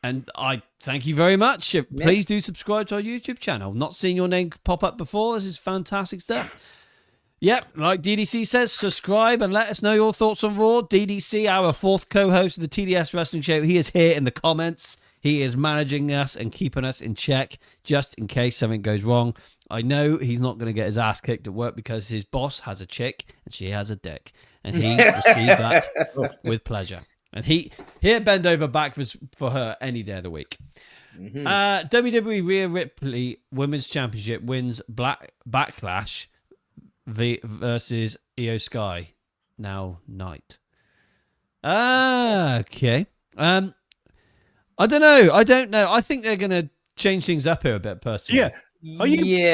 And I thank you very much. Please do subscribe to our YouTube channel. Not seen your name pop up before. This is fantastic stuff. Yep, like DDC says, subscribe and let us know your thoughts on Raw. DDC, our fourth co-host of the TDS Wrestling Show, he is here in the comments. He is managing us and keeping us in check just in case something goes wrong. I know he's not going to get his ass kicked at work because his boss has a chick and she has a dick. And he receives that with pleasure. And he'll bend over backwards for her any day of the week. Mm-hmm. WWE Rhea Ripley Women's Championship wins Backlash versus Io Sky. Now Night. Okay. I don't know. I think they're going to change things up here a bit, personally. Yeah.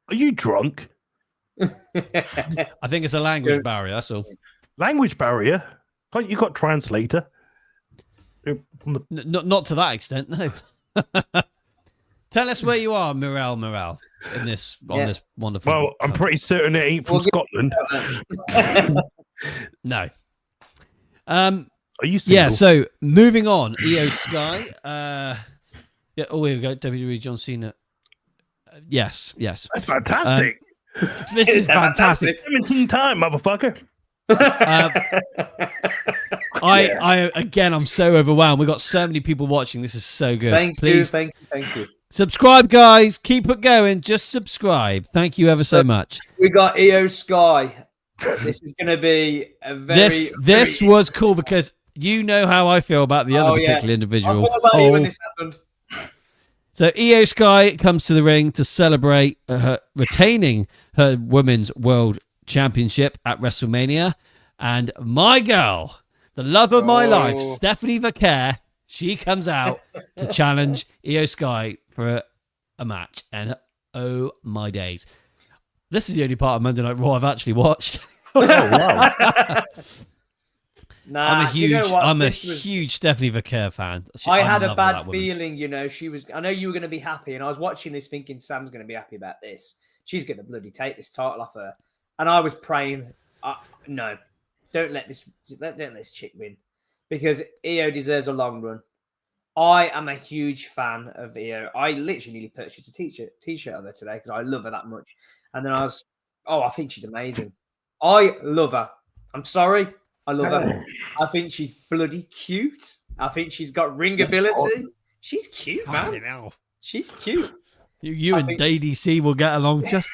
Are you drunk? I think it's a language barrier, that's all. Language barrier? You got translator? Not to that extent, no. Tell us where you are, Morel, on this wonderful. Well, I'm pretty certain it ain't from Scotland. No. Are you single? Yeah, so moving on. Io Sky. Here we go. WWE John Cena. Yes. That's fantastic. This is fantastic. 17 time, motherfucker. I'm so overwhelmed. We've got so many people watching. This is so good. Thank you. Subscribe, guys. Keep it going. Just subscribe. Thank you ever so much. We got Io Sky. This is going to be a very... This was cool because you know how I feel about the other particular individual. I thought about you when this happened. So Io Sky comes to the ring to celebrate her retaining her Women's World Championship at WrestleMania. And my girl, the love of my life, Stephanie Vaquer, she comes out to challenge Io Sky for a match. And Oh my days! This is the only part of Monday Night Raw I've actually watched. Oh wow! Nah, I'm a you know huge, what? I'm a This was- huge Stephanie Vaquer fan. I I'm had in a love with bad that woman. feeling, you know, I know you were going to be happy, and I was watching this thinking Sam's going to be happy about this. She's going to bloody take this title off her. And I was praying, no, don't let this chick win, because Io deserves a long run. I am a huge fan of Io. I literally nearly purchased a t-shirt of her today because I love her that much. And then I think she's amazing. I love her. I'm sorry. I love her. I think she's bloody cute. I think she's got ring ability. She's cute, man. She's cute. You and DDC will get along just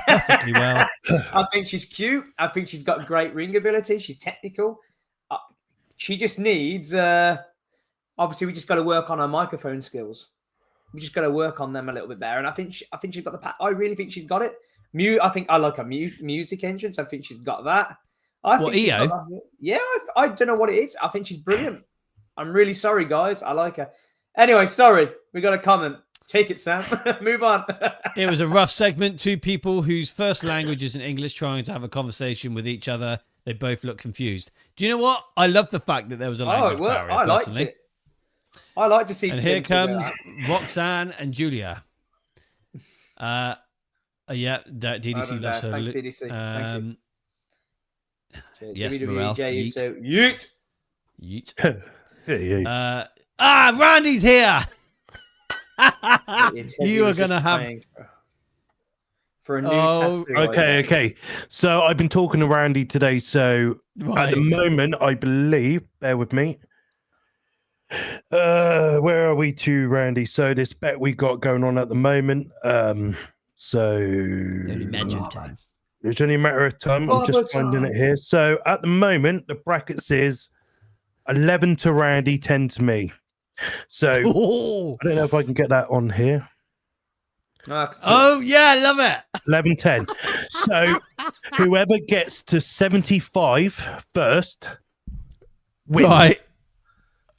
perfectly well. I think she's cute. I think she's got great ring ability. She's technical. She just needs... obviously, we just got to work on her microphone skills. We just got to work on them a little bit better. And I think she's got the... I really think she's got it. I think I like her music entrance. I think she's got that. Io? Yeah, I don't know what it is. I think she's brilliant. I'm really sorry, guys. I like her. Anyway, sorry. We got a comment. Take it, Sam. Move on. It was a rough segment. Two people whose first language isn't English trying to have a conversation with each other. They both look confused. Do you know what? I love the fact that there was a language barrier, I liked personally. it. I like to see. And here comes Roxanne and Julia. Yeah, DDC loves her. Thanks, DDC. Thank you. Yes, WWE, Morel. Yeet. Yeet. Randy's here. You are gonna have for a new tattoo. Okay. So I've been talking to Randy today. So at the moment, I believe, bear with me. Where are we to, Randy? So this bet we got going on at the moment. So only matter of time. It's only a matter of time. I'm just finding it here. So at the moment, the bracket says 11 to Randy, 10 to me. So I don't know if I can get that on here. Oh, yeah, I love it. 11-10. So whoever gets to 75 first wins. Right.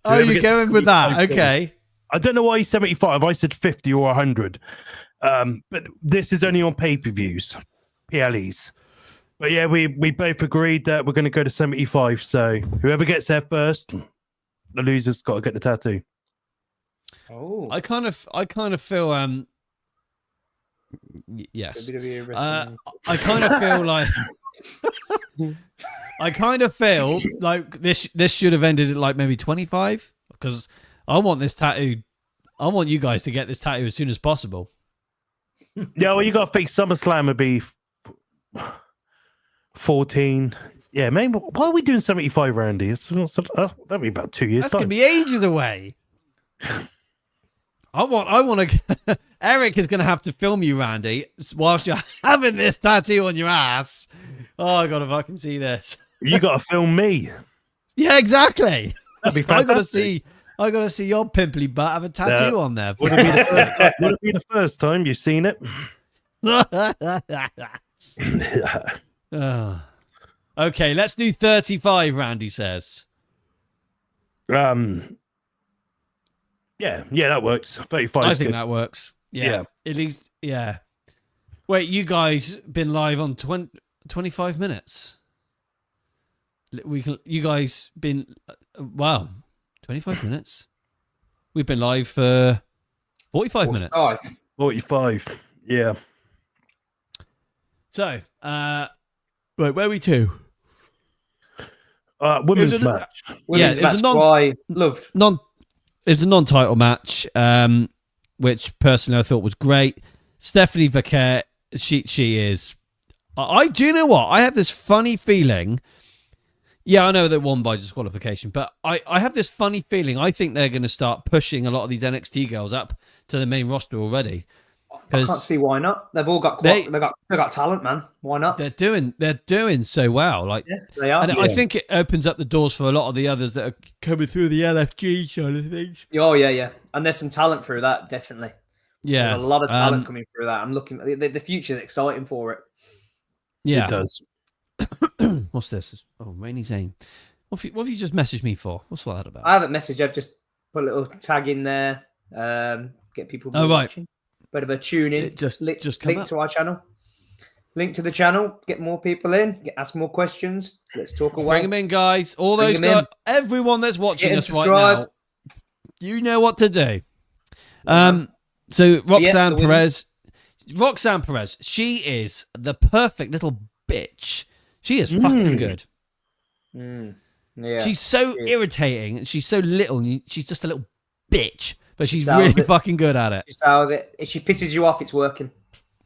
Oh, you're going with that. Okay. I don't know why he's 75. I said 50 or 100. But this is only on pay-per-views, PLEs. But yeah, we both agreed that we're going to go to 75. So whoever gets there first, the loser's got to get the tattoo. Oh. I kind of feel yes. I kind of feel like this should have ended at like maybe 25, because I want this tattoo. I want you guys to get this tattoo as soon as possible. Yeah, well, you got to think SummerSlam would be 14. Yeah, maybe. Why are we doing 75, Randy? That'll be about 2 years. That's gonna be ages away. I want to. Eric is gonna have to film you, Randy, whilst you're having this tattoo on your ass. Oh, I gotta fucking see this. You got to film me. Yeah, exactly. That'd be fantastic. I gotta see your pimply butt have a tattoo on there. Would it be the first time you've seen it? Okay, let's do 35. Randy says. Yeah, that works. 35. I think that works. Yeah. At least, yeah. Wait, you guys been live on 25 minutes? You guys been, wow, 25 minutes? We've been live for 45 minutes. 45, yeah. So, right, where are we to? Women's match. Women's match. I loved. It was a non-title match, which personally I thought was great. Stephanie Vaquer, she is. Do you know what? I have this funny feeling. Yeah, I know they won by disqualification, but I have this funny feeling. I think they're going to start pushing a lot of these NXT girls up to the main roster already. I can't see why not. They've all got they got talent, man. Why not? They're doing so well. Like, yeah, they are. And I think it opens up the doors for a lot of the others that are coming through the LFG side of things. Oh yeah. And there's some talent through that, definitely. Yeah, there's a lot of talent coming through that. I'm looking at the future is exciting for it. Yeah, it does. What's this? Oh, Rainy Zane. What have you just messaged me for? What's all that about? I haven't messaged. I've just put a little tag in there. Get people watching. bit of a tune in. Just come link up. to our channel. Link to the channel. Get more people in. Ask more questions. Let's talk away. Bring them in, guys. All Bring those them in. guys, everyone that's watching Hit and us right subscribe. now, you know what to do. So Roxanne Perez, she is the perfect little bitch. She is fucking good. Yeah. She's so irritating, and she's so little, and she's just a little bitch, but she's sells really it. fucking good at it. She sells it. If she pisses you off, it's working.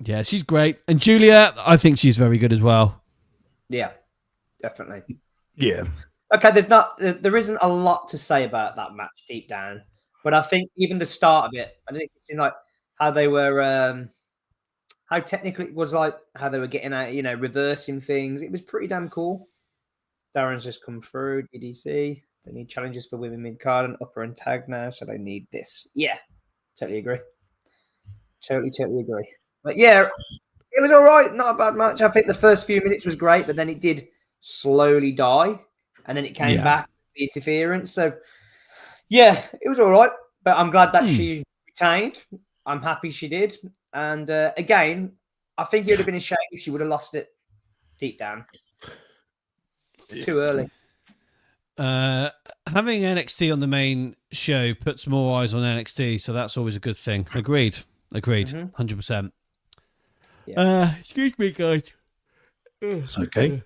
Yeah, she's great. And Julia, I think she's very good as well. Yeah, definitely. Yeah. Okay, there isn't a lot to say about that match deep down, but I think even the start of it, I think it's in like how they were, how technically it was, like how they were getting out, reversing things. It was pretty damn cool. Darren's just come through. DDC. They need challenges for women mid card and upper and tag now, so they need this. Yeah, totally agree. Totally agree. But yeah, it was all right. Not a bad match. I think the first few minutes was great, but then it did slowly die, and then it came back, the interference. So yeah, it was all right. But I'm glad that she retained. I'm happy she did. And again, I think it would have been a shame if she would have lost it deep down. Too early. Having NXT on the main show puts more eyes on NXT, so that's always a good thing. Agreed. 100%. Yeah. Excuse me, guys. It's okay.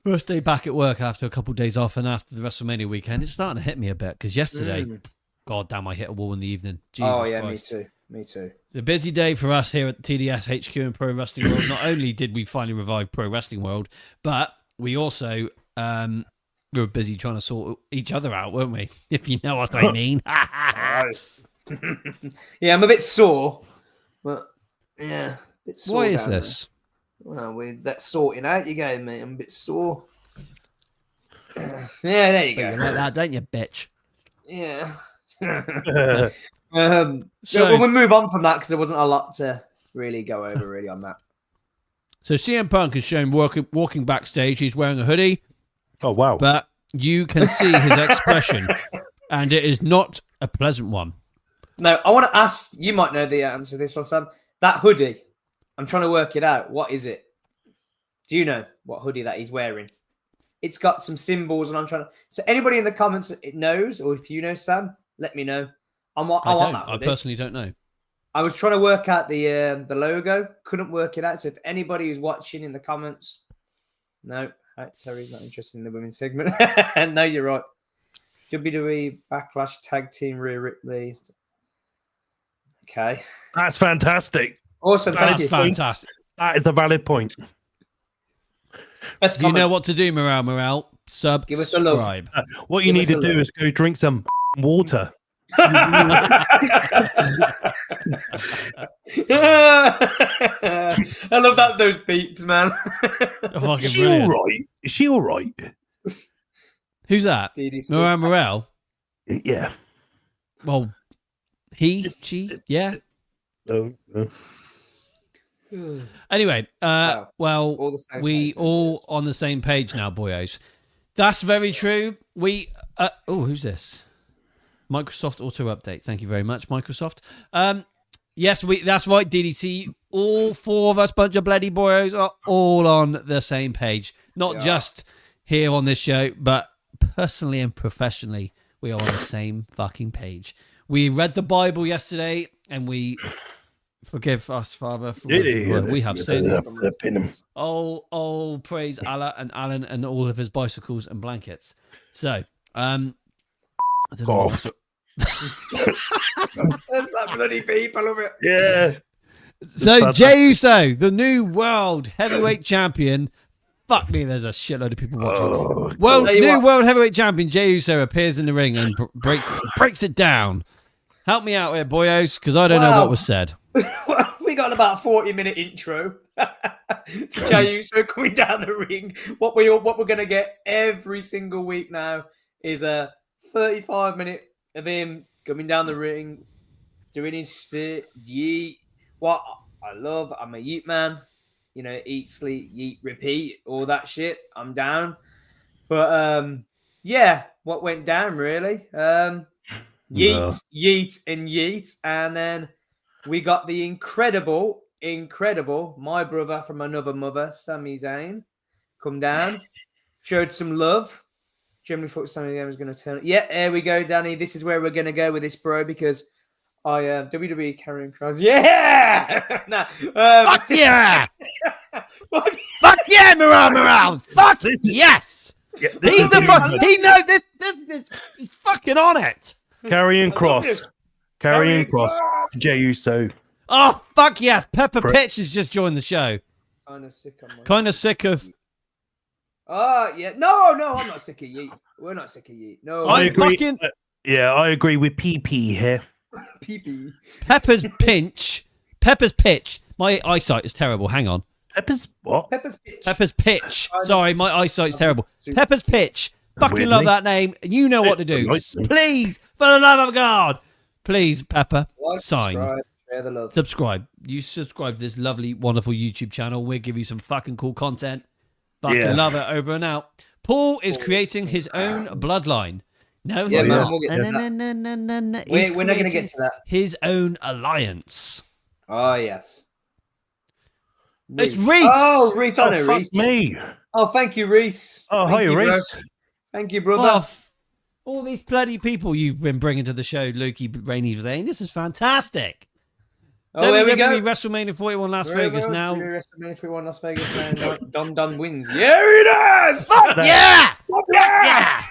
First day back at work after a couple of days off and after the WrestleMania weekend, it's starting to hit me a bit because yesterday, god damn, I hit a wall in the evening. Jesus Christ. Me too. It's a busy day for us here at TDS HQ and Pro Wrestling World. Not only did we finally revive Pro Wrestling World, but we also we were busy trying to sort each other out, weren't we? If you know what I mean. Yeah, I'm a bit sore, but yeah, a bit sore. Why is this? Well, that's sorting out. You go, mate. I'm a bit sore. Yeah, there you go. You like that, don't you, bitch? Yeah. So we'll move on from that because there wasn't a lot to really go over really on that. So CM Punk is shown walking backstage. He's wearing a hoodie. Oh, wow. But you can see his expression, and it is not a pleasant one. No, I want to ask, you might know the answer to this one, Sam. That hoodie, I'm trying to work it out. What is it? Do you know what hoodie that he's wearing? It's got some symbols, and I'm trying to... So anybody in the comments that knows, or if you know, Sam, let me know. I want that hoodie. I personally don't know. I was trying to work out the logo. Couldn't work it out. So if anybody who's watching in the comments... No, Terry's not interested in the women's segment. No, you're right. WWE Backlash Tag Team Rhea Ripley. Okay. That's fantastic. Awesome. Thank you. Fantastic. That is a valid point. Best You comment. know what to do, Morale. Subscribe. Give us a love. What you need to do is go drink some water. I love those beeps, man. Fucking Is she brilliant. all right? Is she all right? Who's that? DDC. Morale? Yeah. Well, he, she, yeah. No. Anyway, Wow. well, All the same we page, all on the same page now, boyos. That's very true. We, who's this? Microsoft Auto Update. Thank you very much, Microsoft. Yes, that's right, DDC. All four of us, bunch of bloody boyos, are all on the same page. Not just here on this show, but personally and professionally, we are on the same fucking page. We read the Bible yesterday, and we forgive us, Father, for what we have sinned. Oh, praise Allah and Alan and all of his bicycles and blankets. So, I don't know. Off. That's that bloody beep. I love it. Yeah. So, Jey Uso, the new world heavyweight champion. Fuck me, there's a shitload of people watching. New world heavyweight champion Jey Uso appears in the ring and breaks it down. Help me out here, boyos, because I don't know what was said. We got about a 40-minute intro to Jey Uso coming down the ring. What we're going to get every single week now is a 35-minute of him coming down the ring, doing his yeet. What I love, I'm a yeet man. You know, eat, sleep, yeet, repeat, all that shit. I'm down. But yeah, what went down really? Yeet, yeet, and yeet, and then we got the incredible, my brother from another mother, Sami Zayn, come down, showed some love. Generally thought Sami Zayn was going to turn. Yeah, there we go, Danny. This is where we're going to go with this, bro, because WWE carrying cross. Yeah! Fuck yeah! Fuck yeah, Morale! Fuck yes! Yeah, He's the fuck. He knows this. He's fucking on it. Carrying cross. Carrying cross. Jey Uso. Oh fuck yes! Pepper Pitch has just joined the show. Kind of sick of. Oh yeah, no, I'm not sick of Yeet. We're not sick of Yeet. No, I agree. Fucking... I agree with PP here. PP. Pepper's pinch. Pepper's pitch. My eyesight is terrible. Hang on. Pepper's what? Pepper's pitch. Pepper's pitch. Sorry, my eyesight's terrible. Pepper's pitch. Fucking Weirdly. love that name. You know what to do. Please, for the love of God, please, Pepper, sign. Share the love. Subscribe. You subscribe to this lovely, wonderful YouTube channel. We'll give you some fucking cool content. Fucking love it. Over and out. Paul is creating his own bloodline. No, he's not. We'll get to that. No. We're not going to get to that. His own alliance. Oh yes. It's Reese. Oh, Reese. I know fuck Reese. me. Oh, thank you, Reese. Oh, Thank hi, you, bro. Reese. Thank you, brother. All these bloody people you've been bringing to the show, Lukey Rainey's saying, this is fantastic. Oh, there we go. WrestleMania 41 Las Vegas now. WrestleMania 41 Las Vegas now. Don wins. Yeah, he does. Fuck yeah! Fuck yeah!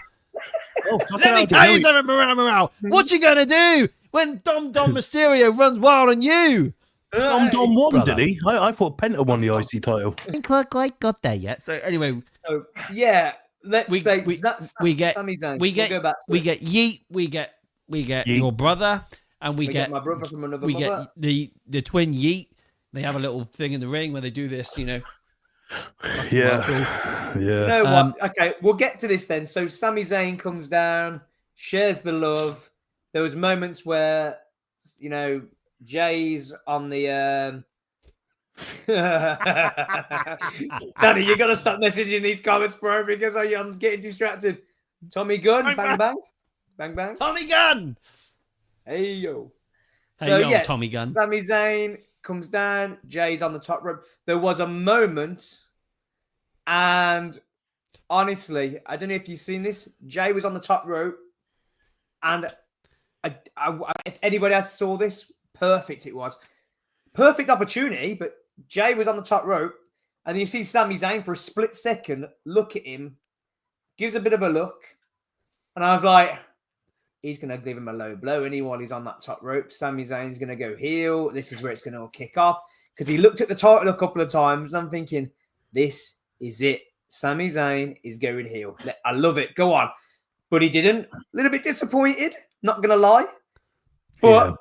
Oh, Let me tell you something, Morale. What you gonna do when Dom Mysterio runs wild on you? Dom won, brother. did he? I thought Penta won the IC title. I ain't quite got there yet. So anyway, So yeah, we get Sami Zayn. we get We'll go back to we it. get Yeet, we get Yeet. your brother, and we get my brother from another we mother. get the twin Yeet. They have a little thing in the ring where they do this, you know. Yeah. You Yeah. know what? Okay, we'll get to this then. So Sami Zayn comes down, shares the love. There was moments where, you know, Jay's on the Danny, you gotta stop messaging these comments, bro, because I'm getting distracted. Tommy Gunn, bang. Tommy Gunn. Hey yo. Hey yo, Tommy Gunn. Sami Zayn comes down, Jay's on the top rope. There was a moment, and honestly, I don't know if you've seen this. Jay was on the top rope, and if anybody else saw this, perfect it was. Perfect opportunity, but Jay was on the top rope, and you see Sami Zayn for a split second look at him, gives a bit of a look, and I was like, he's going to give him a low blow, and while he's on that top rope, Sami Zayn's going to go heel. This is where it's going to kick off, because he looked at the title a couple of times, and I'm thinking, this is it. Sami Zayn is going heel. I love it. Go on. But he didn't. A little bit disappointed, not going to lie. But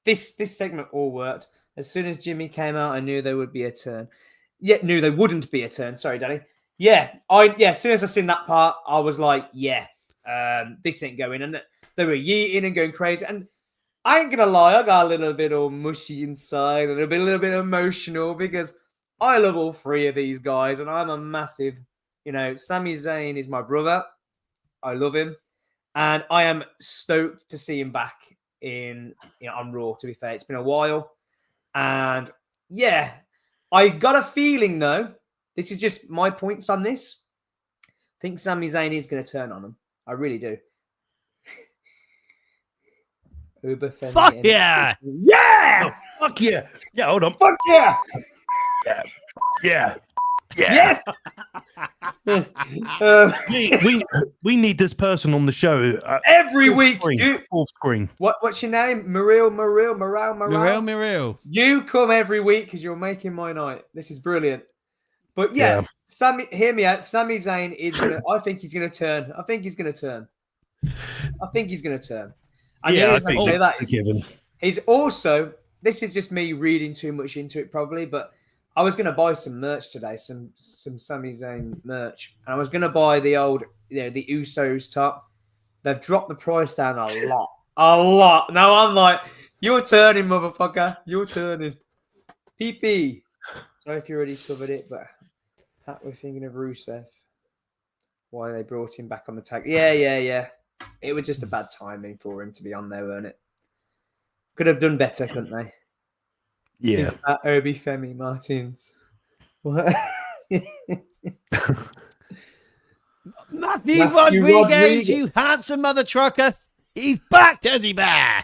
this segment all worked. As soon as Jimmy came out, I knew there would be a turn. Yeah, knew there wouldn't be a turn. Sorry, Danny. As soon as I seen that part, I was like, this ain't going. And they were yeeting and going crazy. And I ain't gonna lie, I got a little bit all mushy inside, a little bit emotional, because I love all three of these guys, and I'm a massive, Sami Zayn is my brother. I love him, and I am stoked to see him back on Raw. To be fair, it's been a while. And I got a feeling, though, this is just my points on this. I think Sami Zayn is going to turn on him. I really do. Uber fuck yeah! Yeah! Oh, fuck yeah! Yeah, hold on. Fuck yeah! Yeah. Yes! We need this person on the show every week. Full screen. What's your name? Morale. You come every week because you're making my night. This is brilliant. But Sammy, hear me out. Sami Zayn is I think he's gonna turn. I think he's gonna turn. I think that's a given. He's also, this is just me reading too much into it probably, but I was going to buy some merch today, some Sami Zayn merch. And I was going to buy the old, the Usos top. They've dropped the price down a lot. A lot. Now I'm like, you're turning, motherfucker. You're turning. PP. Sorry if you already covered it, but we're thinking of Rusev. Why they brought him back on the tag. Yeah. It was just a bad timing for him to be on there, weren't it? Could have done better, couldn't they? Yeah. Is that Obi Femi Martins? What? Matthew Rodriguez, you handsome mother trucker. He's back, Teddy Bear.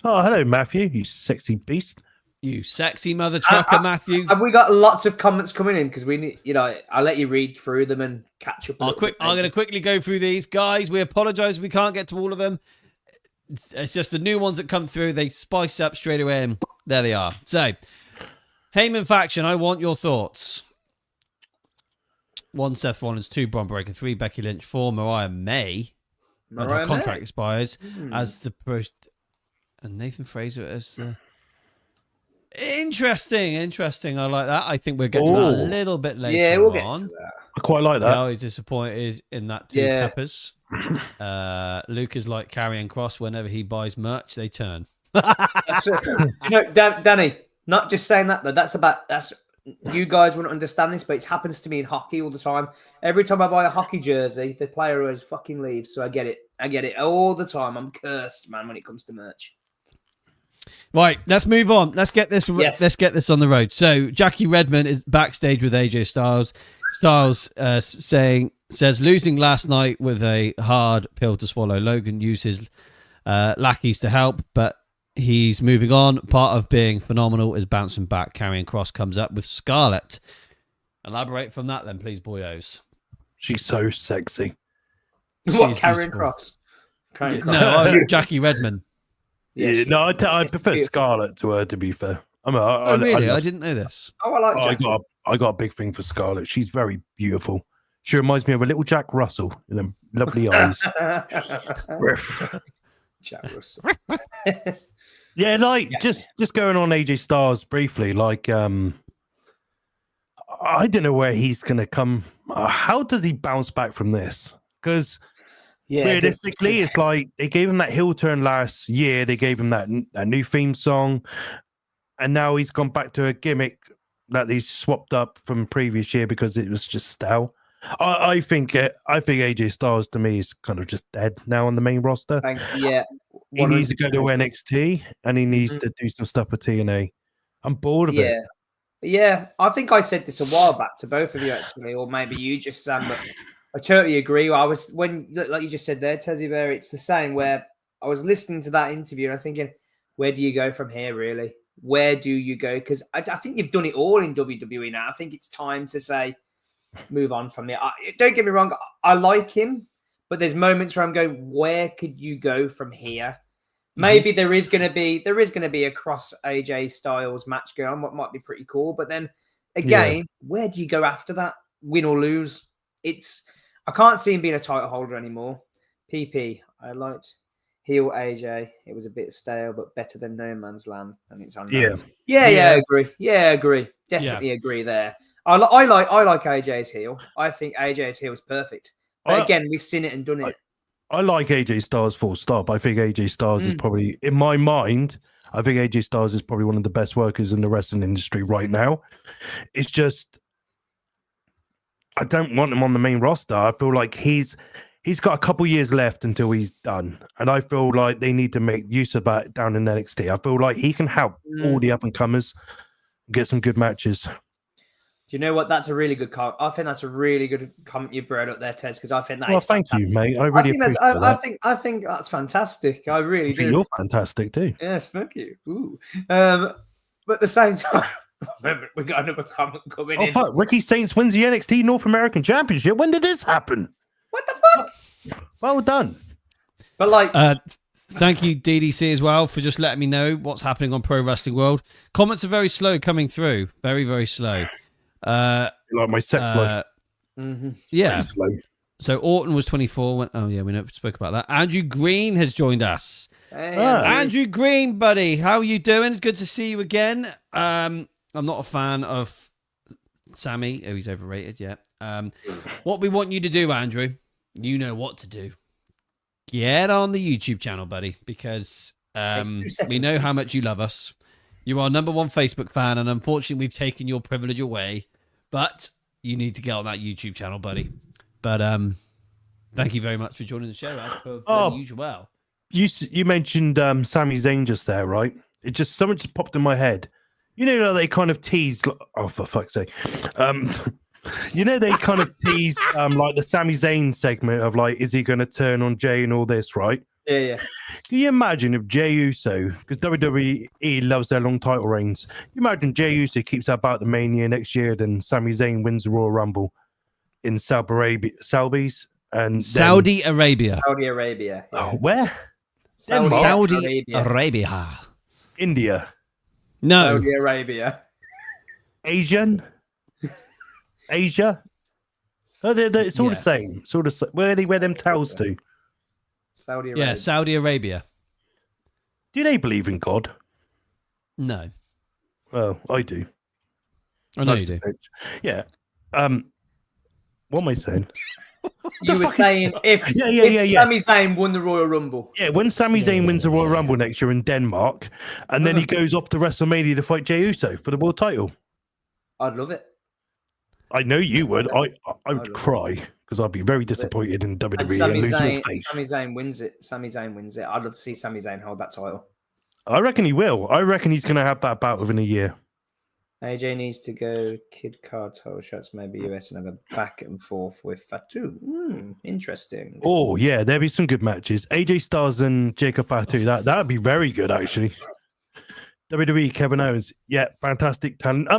Oh, hello, Matthew, you sexy beast. You sexy mother trucker, Matthew. Have we got lots of comments coming in? Because we need, I'll let you read through them and catch up. I'm going to quickly go through these. Guys, we apologize. We can't get to all of them. It's just the new ones that come through. They spice up straight away, and there they are. So, Heyman faction, I want your thoughts. 1, Seth Rollins. 2, Bron Breakker. 3, Becky Lynch. 4, Mariah May. When her contract expires as the first, and Nathan Fraser as the... Interesting. I like that. I think we'll get to that a little bit later. Yeah, we'll get to that. I quite like that. I was disappointed in that too. Peppers. Luke is like Karrion Kross. Whenever he buys merch, they turn. That's it. Danny, not just saying that though. That's you guys wouldn't understand this, but it happens to me in hockey all the time. Every time I buy a hockey jersey, the player always fucking leaves. So I get it all the time. I'm cursed, man, when it comes to merch. Right, let's move on. Let's get this. Yes. Let's get this on the road. So Jackie Redmond is backstage with AJ Styles. Styles says losing last night with a hard pill to swallow. Logan uses lackeys to help, but he's moving on. Part of being phenomenal is bouncing back. Karrion Kross comes up with Scarlett. Elaborate from that, then, please, boyos. She's so sexy. What, Karrion Kross? No, Jackie Redmond. Yeah, no, I prefer Scarlett to her. To be fair, really? I didn't know this. Oh, I like Jackie. I got a big thing for Scarlett. She's very beautiful. She reminds me of a little Jack Russell with them lovely eyes. Jack Russell. Yeah, just going on AJ Styles briefly. Like, I don't know where he's gonna come. How does he bounce back from this? Because realistically, it's like they gave him that heel turn last year. They gave him that new theme song, and now he's gone back to a gimmick that they swapped up from previous year because it was just stale. I think AJ Styles to me is kind of just dead now on the main roster. Yeah, 100%. He needs to go to NXT and he needs to do some stuff with TNA. I'm bored of it. Yeah, I think I said this a while back to both of you actually, or maybe you just, Sam. But I totally agree. When like you just said there, Teddy Bear. It's the same. Where I was listening to that interview and I was thinking, where do you go from here? Really, where do you go? Because I think you've done it all in WWE now. I think it's time to say, move on from it. Don't get me wrong. I like him, but there's moments where I'm going, where could you go from here? Maybe there is going to be a cross AJ Styles match going on, what might be pretty cool. But then again, where do you go after that? Win or lose? I can't see him being a title holder anymore. PP, I liked heel AJ. It was a bit stale, but better than No Man's Land, and it's on. Yeah, I agree. Yeah, I agree. Definitely agree there. I like AJ's heel. I think AJ's heel is perfect. But again, we've seen it and done it. I like AJ Styles full stop. I think AJ Styles is probably, in my mind, I think AJ Styles is probably one of the best workers in the wrestling industry right now. It's just, I don't want him on the main roster. I feel like he's got a couple years left until he's done. And I feel like they need to make use of that down in NXT. I feel like he can help all the up-and-comers get some good matches. Do you know what? That's a really good comment. I think that's a really good comment you brought up there, Tez, because I think that is fantastic. Thank you, mate. I really appreciate that. I think that's fantastic. I really do. You're fantastic too. Yes, thank you. Ooh. But at the same time, we got another comment coming in. Fuck. Ricky Saints wins the NXT North American Championship. When did this happen? What the fuck? Well done. But like... Thank you, DDC, as well, for just letting me know what's happening on Pro Wrestling World. Comments are very slow coming through. Very, very slow. Like my sex life. Yeah. So Orton was 24. We never spoke about that. Andrew Green has joined us. Hey, Andrew Green, buddy. How are you doing? It's good to see you again. I'm not a fan of Sammy. Oh, he's overrated, yeah. What we want you to do, Andrew, you know what to do. Get on the YouTube channel, buddy, because we know how much you love us. You are number one Facebook fan, and unfortunately, we've taken your privilege away. But you need to get on that YouTube channel, buddy. But thank you very much for joining the show, for playing well. You mentioned Sami Zayn just there, right? Something just popped in my head. You know, they kind of tease. Oh, for fuck's sake! You know, they kind of tease like the Sami Zayn segment of like, is he going to turn on Jay and all this, right? Yeah. Can you imagine if Jey Uso, because WWE loves their long title reigns, you imagine Jey Uso keeps that about the Mania next year, then Sami Zayn wins the Royal Rumble in Saudi Arabia, Saudi Arabia. Saudi Arabia. Yeah. Where? Saudi Arabia. India. No. Saudi Arabia. Asia. Oh, it's all the same. Sort of. Where they wear them towels to? Saudi Arabia. Yeah, Saudi Arabia. Do they believe in God? No. Well, I do. I know you do. Yeah. What am I saying? You were saying if Sami Zayn won the Royal Rumble. Yeah, when Sami Zayn wins the Royal Rumble next year in Denmark, and then he goes off to WrestleMania to fight Jey Uso for the world title. I'd love it. I know you would. I would cry because I'd be very disappointed in WWE and lose your face. Sami Zayn wins it. I'd love to see Sami Zayn hold that title. I reckon he will. I reckon he's going to have that bout within a year. AJ needs to go Kid Card title shots, maybe US, and have a back and forth with Fatu. Interesting. Oh, yeah, there'll be some good matches. AJ Styles and Jacob Fatu. That'd be very good, actually. WWE, Kevin Owens. Yeah, fantastic talent.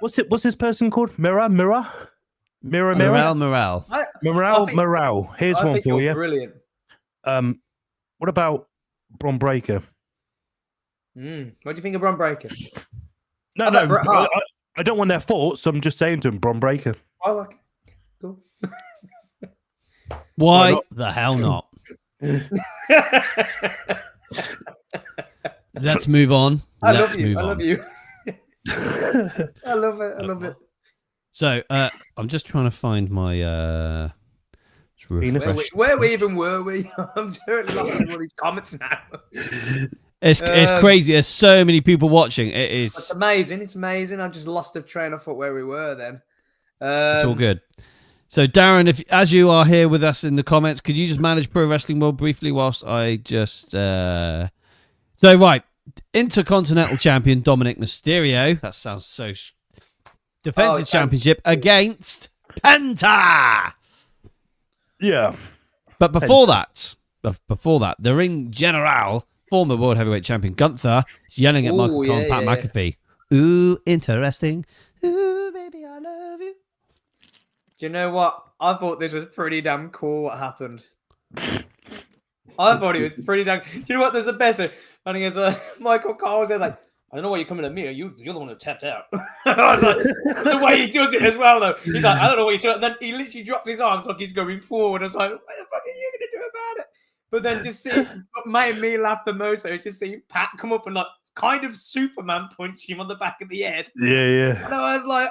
What's his person called? Morale. Here's one for you. Brilliant. What about Bron Breakker? What do you think of Bron Breakker? No, I don't want their thoughts. So I'm just saying to him, Bron Breakker. Oh, okay. Cool. Why the hell not? Let's move on. I love you. I love it. So I'm just trying to find my where even were we? I'm totally lost in all these comments now. It's crazy. There's so many people watching. It's amazing. I've just lost the train of thought where we were then. It's all good. So Darren, as you are here with us in the comments, could you just manage Pro Wrestling World briefly whilst I just Intercontinental Champion Dominic Mysterio. That sounds so defensive championship against Penta. Yeah. But before that, the Ring General, former World Heavyweight Champion Gunther, is yelling at Michael Cole and Pat McAfee. Ooh, interesting. Ooh, baby, I love you. Do you know what? I thought this was pretty damn cool what happened. I thought it was pretty damn... Do you know what? There's a best... I think it's Michael Cole was like, I don't know why you're coming at me. You're the one who tapped out. I was like, the way he does it as well, though. He's like, I don't know what you're doing. And then he literally drops his arms like he's going forward. I was like, what the fuck are you going to do about it? But then just see, what made me laugh the most is just seeing Pat come up and like kind of Superman punch him on the back of the head. Yeah. And I was like,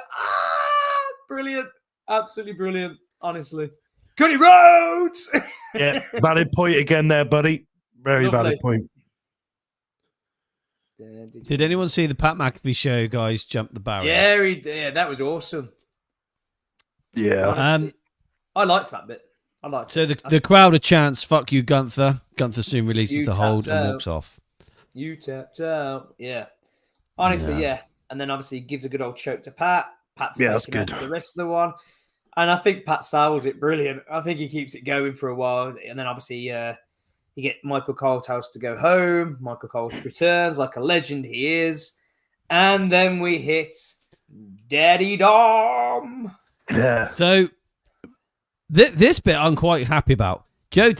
brilliant. Absolutely brilliant, honestly. Cody Rhodes! Yeah, valid point again there, buddy. Very valid point. Did anyone see the Pat McAfee show, guys, jump the barrier? Yeah, he did. That was awesome. Yeah. I liked that bit. So the crowd a chants, fuck you, Gunther. Gunther soon releases the hold and walks off. You tapped out. Yeah. Honestly, yeah. And then obviously he gives a good old choke to Pat. Pat's taking out the rest of the one. And I think Pat sells it brilliant. I think he keeps it going for a while. And then obviously you get Michael Cole's house to go home. Michael Cole returns like a legend he is. And then we hit Daddy Dom. Yeah. So this bit I'm quite happy about. Joe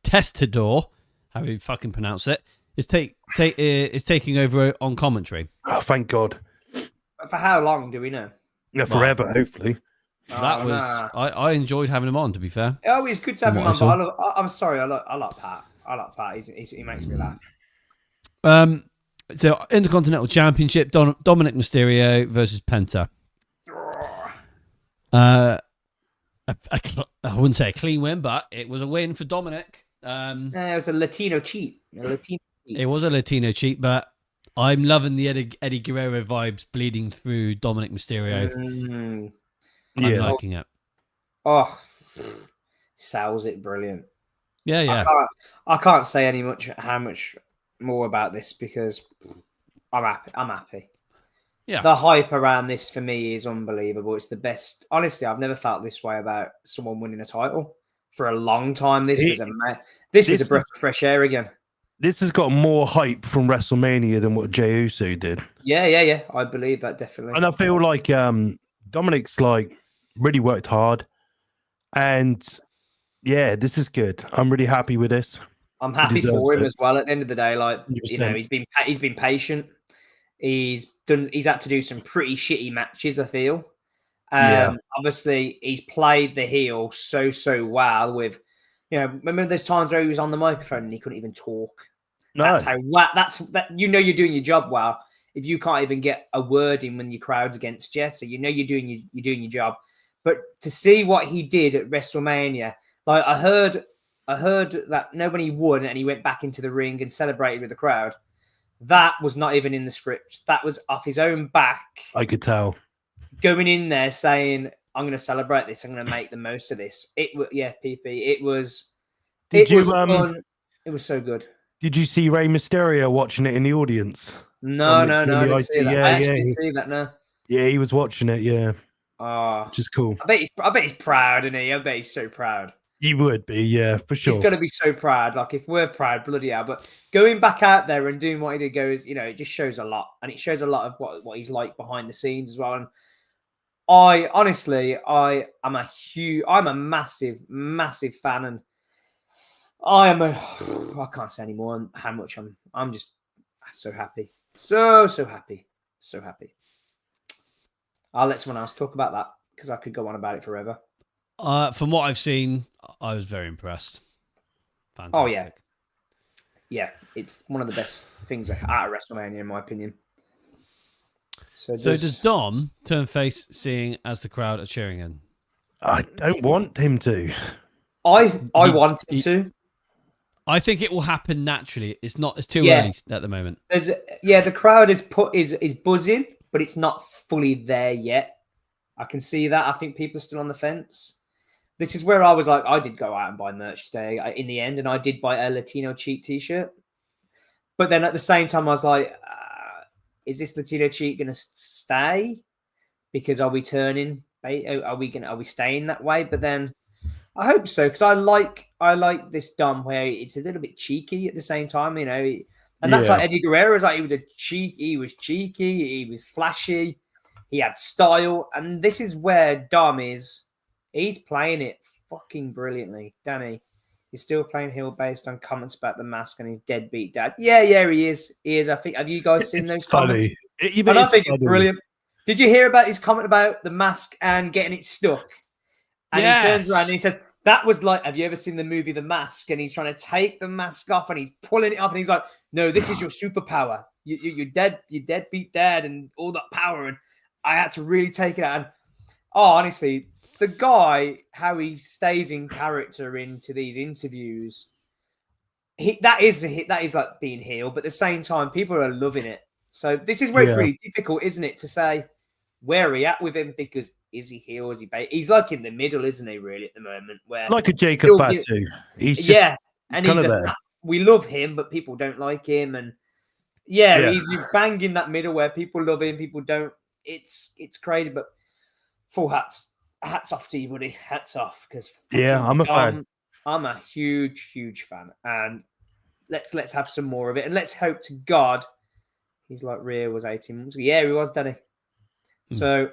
Testador, how you fucking pronounce it, is taking over on commentary. Oh, thank God. For how long do we know? Yeah, forever, hopefully. I enjoyed having him on, to be fair. Oh, it's good to have him on, but I'm sorry, I like Pat. I like Pat. He makes me laugh. So Intercontinental Championship, Dominic Mysterio versus Penta. I wouldn't say a clean win, but it was a win for Dominic. It was a Latino cheat. It was a Latino cheat, but I'm loving the Eddie Guerrero vibes bleeding through Dominic Mysterio. I'm liking it. Oh, sells it brilliant. Yeah. I can't say how much more about this because I'm happy. Yeah. The hype around this for me is unbelievable. It's the best. Honestly, I've never felt this way about someone winning a title for a long time. This was a breath of fresh air again. This has got more hype from WrestleMania than what Jey Uso did. Yeah. I believe that definitely. And I feel like Dominic's like really worked hard, and yeah, this is good. I'm really happy with this. I'm happy for him as well. At the end of the day, like 100%. he's been patient. He's had to do some pretty shitty matches, I feel. Obviously, he's played the heel so well. With remember those times where he was on the microphone and he couldn't even talk. No. That's how you're doing your job well if you can't even get a word in when your crowd's against you. So you're doing your job. But to see what he did at WrestleMania, like I heard that nobody won and he went back into the ring and celebrated with the crowd. That was not even in the script. That was off his own back. I could tell. Going in there saying, I'm going to celebrate this. I'm going to make the most of this. PP. It was fun. It was so good. Did you see Rey Mysterio watching it in the audience? No, I didn't see that. I actually didn't see that, no. Yeah, he was watching it, yeah. Oh, which is cool. I bet he's proud, isn't he? I bet he's so proud. He would be, yeah, for sure. He's going to be so proud. Like, if we're proud, bloody hell. But going back out there and doing what he did it just shows a lot. And it shows a lot of what he's like behind the scenes as well. And I'm a massive fan. And I can't say anymore how much I'm just so happy. So happy. So happy. I'll let someone else talk about that because I could go on about it forever. From what I've seen, I was very impressed. Fantastic. Oh, yeah. Yeah, it's one of the best things out of WrestleMania, in my opinion. So does Dom turn face seeing as the crowd are cheering him? I don't want him to. I want him to. I think it will happen naturally. It's too early at the moment. The crowd is buzzing, but it's not fully there yet. I can see that. I think people are still on the fence. This is where I was like, I did go out and buy merch today in the end, and I did buy a Latino Cheat t-shirt. But then at the same time, I was like, is this Latino Cheat going to stay? Because are we turning? Are we staying that way? But then I hope so, because I like this Dom where it's a little bit cheeky at the same time, and that's like Eddie Guerrero was like, he was cheeky, he was flashy, he had style, and this is where Dom is. He's playing it fucking brilliantly. Danny, he's still playing heel based on comments about the mask and his deadbeat dad. Yeah, he is. I think. Have you guys seen those comments? I think it's brilliant. Did you hear about his comment about the mask and getting it stuck? And he turns around and he says, that was like, have you ever seen the movie The Mask? And he's trying to take the mask off and he's pulling it off and he's like, no, this is your superpower. You're deadbeat dad and all that power. And I had to really take it out. And honestly, the guy, how he stays in character into these interviews, that is like being heel, but at the same time, people are loving it. So this is where it's really difficult, isn't it, to say where are we at with him? Because is he heel? Is he bait? He's like in the middle, isn't he? Really, at the moment, where like a Jacob Batu. He's kind of there. We love him, but people don't like him, and he's banging that middle where people love him, people don't. It's crazy, but full hats off to you, buddy. Hats off, because I'm a fan. I'm a huge fan, and let's have some more of it, and let's hope to God he's like Rhea was 18 months ago. Yeah, he was, Danny. So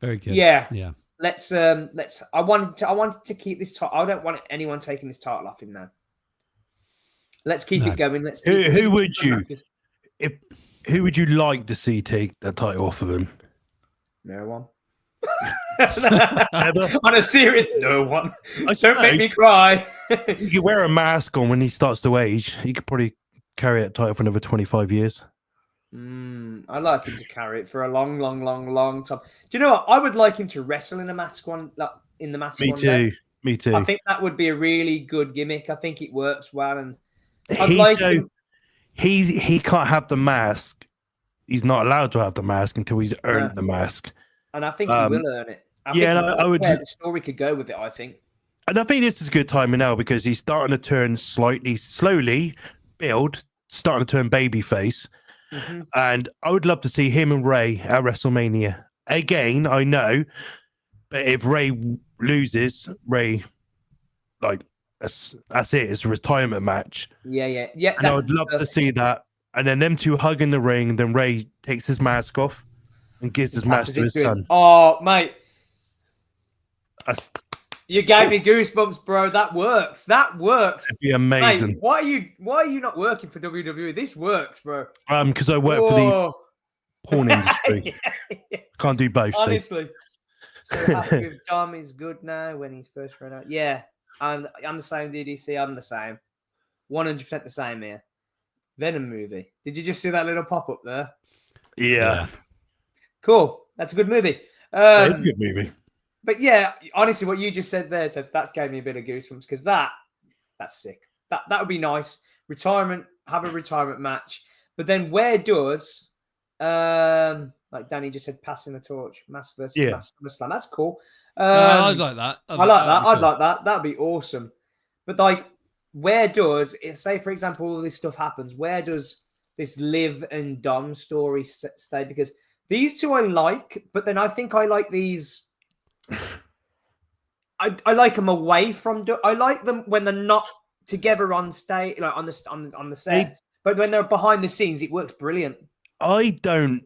very good. Yeah. Let's. I wanted to keep this title. I don't want anyone taking this title off him now. Let's keep it going. Let's. Who would you like to see take that title off of him? No one. On a serious, no one. Don't make me cry. You could wear a mask on when he starts to age. He could probably carry that title for another 25 years. I like him to carry it for a long time. Do you know what? I would like him to wrestle in a mask one, like in the mask. Me too. I think that would be a really good gimmick. I think it works well, and he can't have the mask. He's not allowed to have the mask until he's earned the mask. And I think he will earn it. I would. The story could go with it. I think. And I think this is a good timing now because he's starting to turn slowly starting to turn babyface. Mhm. And I would love to see him and Ray at WrestleMania. Again, I know, but if Ray loses, Ray, like, that's it. It's a retirement match. Yeah. And I would love to see that. And then them two hug in the ring. Then Ray takes his mask off and gives his mask Passes to it his to him. son. Oh, mate. That's, You gave me goosebumps, bro. That works. That works. it'd be amazing. Mate, why are you not working for WWE? This works, bro. Because I work for the porn industry. Yeah. Can't do both. See? Honestly. So happy with Dom is good now when he's first run out. Yeah, I'm the same, DDC. I'm the same. 100% the same here. Venom movie. Did you just see that little pop up there? Yeah. Cool. That's a good movie. It's a good movie. But yeah, honestly, what you just said there, Tess, that's gave me a bit of goosebumps because that's sick. That would be nice. Have a retirement match. But then where does like Danny just said, passing the torch, Mask versus Mask SummerSlam. That's cool. I was like that. I like that. I'd like that. That'd be awesome. But like, where does it say, for example, all this stuff happens? Where does this Liv and Dom story stay? Because these two I like, but then I think I like these. I like them away from. I like them when they're not together on stage, like on the set. But when they're behind the scenes, it works brilliant. I don't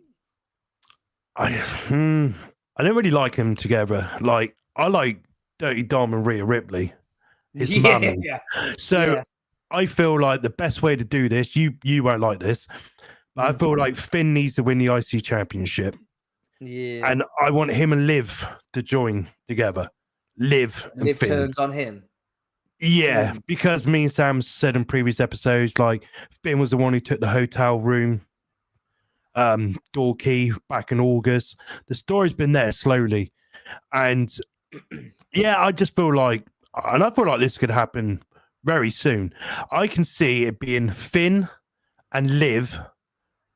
really like them together. Like, I like Dirty Dom and Rhea Ripley, his mummy. Yeah. So I feel like the best way to do this, you won't like this, but I feel like Finn needs to win the IC Championship. Yeah. And I want him and Liv to join together. Liv and Finn. Turns on him. Yeah, because me and Sam said in previous episodes, like, Finn was the one who took the hotel room door key back in August. The story's been there slowly. And yeah, I just feel like, and I feel like this could happen very soon. I can see it being Finn and Liv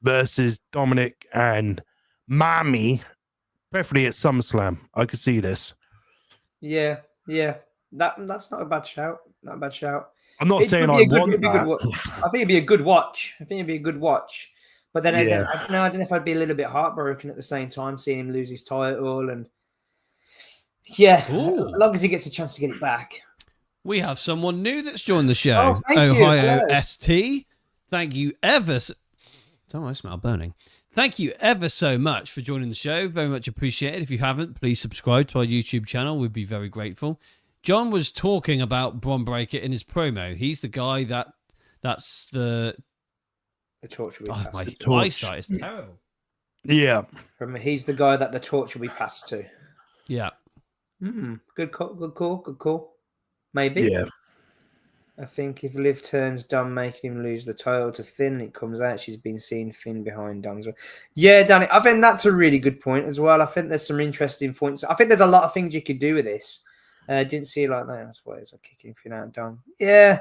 versus Dominic and Mami, preferably at SummerSlam. I could see this. Yeah. That's not a bad shout. Not a bad shout. I'm not saying I want that. I think it'd be a good watch. But then I don't know if I'd be a little bit heartbroken at the same time seeing him lose his title. And as long as he gets a chance to get it back. We have someone new that's joined the show. Oh, thank Ohio you. ST. Thank you ever so... Oh, I smell burning. Thank you ever so much for joining the show. Very much appreciated. If you haven't, please subscribe to our YouTube channel. We'd be very grateful. John was talking about Bron Breakker in his promo. He's the guy that's the torch will be passed. My eyesight is terrible. Yeah. He's the guy that the torch will be passed to. Yeah. Good call. Maybe. Yeah. I think if Liv turns Dom, making him lose the title to Finn, it comes out she's been seeing Finn behind Dom as well. Yeah, Danny, I think that's a really good point as well. I think there's some interesting points. I think there's a lot of things you could do with this. Didn't see it like that. That's why it's like kicking Finn out Dom. Yeah.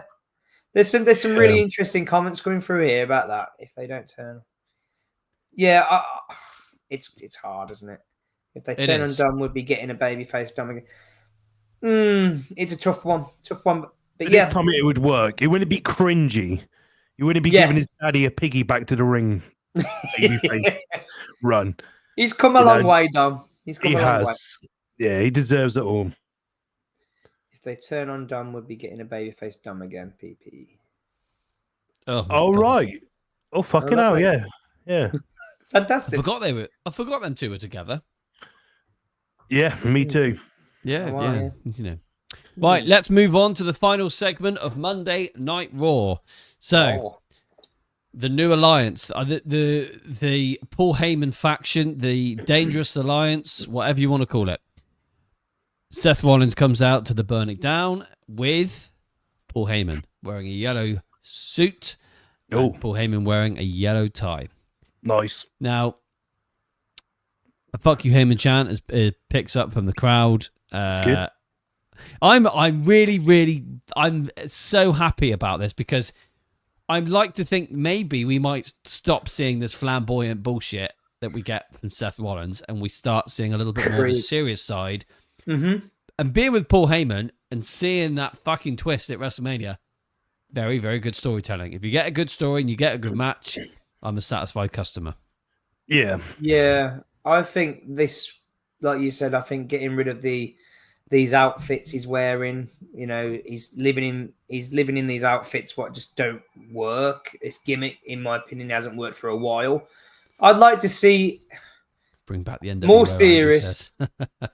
There's some really interesting comments coming through here about that if they don't turn. Yeah, it's hard, isn't it? If they turn on Dom, we'd be getting a babyface Dom again. It's a tough one. But this time it would work. It wouldn't be cringy. You wouldn't be giving his daddy a piggy back to the ring babyface run. He's come a long way, Dom. He's come a long way. Yeah, he deserves it all. If they turn on Dom, we'd be getting a babyface Dom again, PP. Oh right. Oh fucking hell, yeah. Fantastic. I forgot them two were together. Yeah, me too. Yeah. You know. Right, let's move on to the final segment of Monday Night Raw. So, the new alliance, the Paul Heyman faction, the Dangerous Alliance, whatever you want to call it. Seth Rollins comes out to the Burn It Down with Paul Heyman wearing a yellow suit. And Paul Heyman wearing a yellow tie. Nice. Now, a "Fuck You Heyman" chant picks up from the crowd. That's good. I'm really so happy about this because I'd like to think maybe we might stop seeing this flamboyant bullshit that we get from Seth Rollins and we start seeing a little bit more of a serious side. And being with Paul Heyman, and seeing that fucking twist at WrestleMania, very, very good storytelling. If you get a good story and you get a good match, I'm a satisfied customer. Yeah. Yeah, I think this, like you said, I think getting rid of these outfits he's wearing, he's living in these outfits what just don't work. This gimmick, in my opinion, hasn't worked for a while. I'd like to see Bring back the NWO. more serious.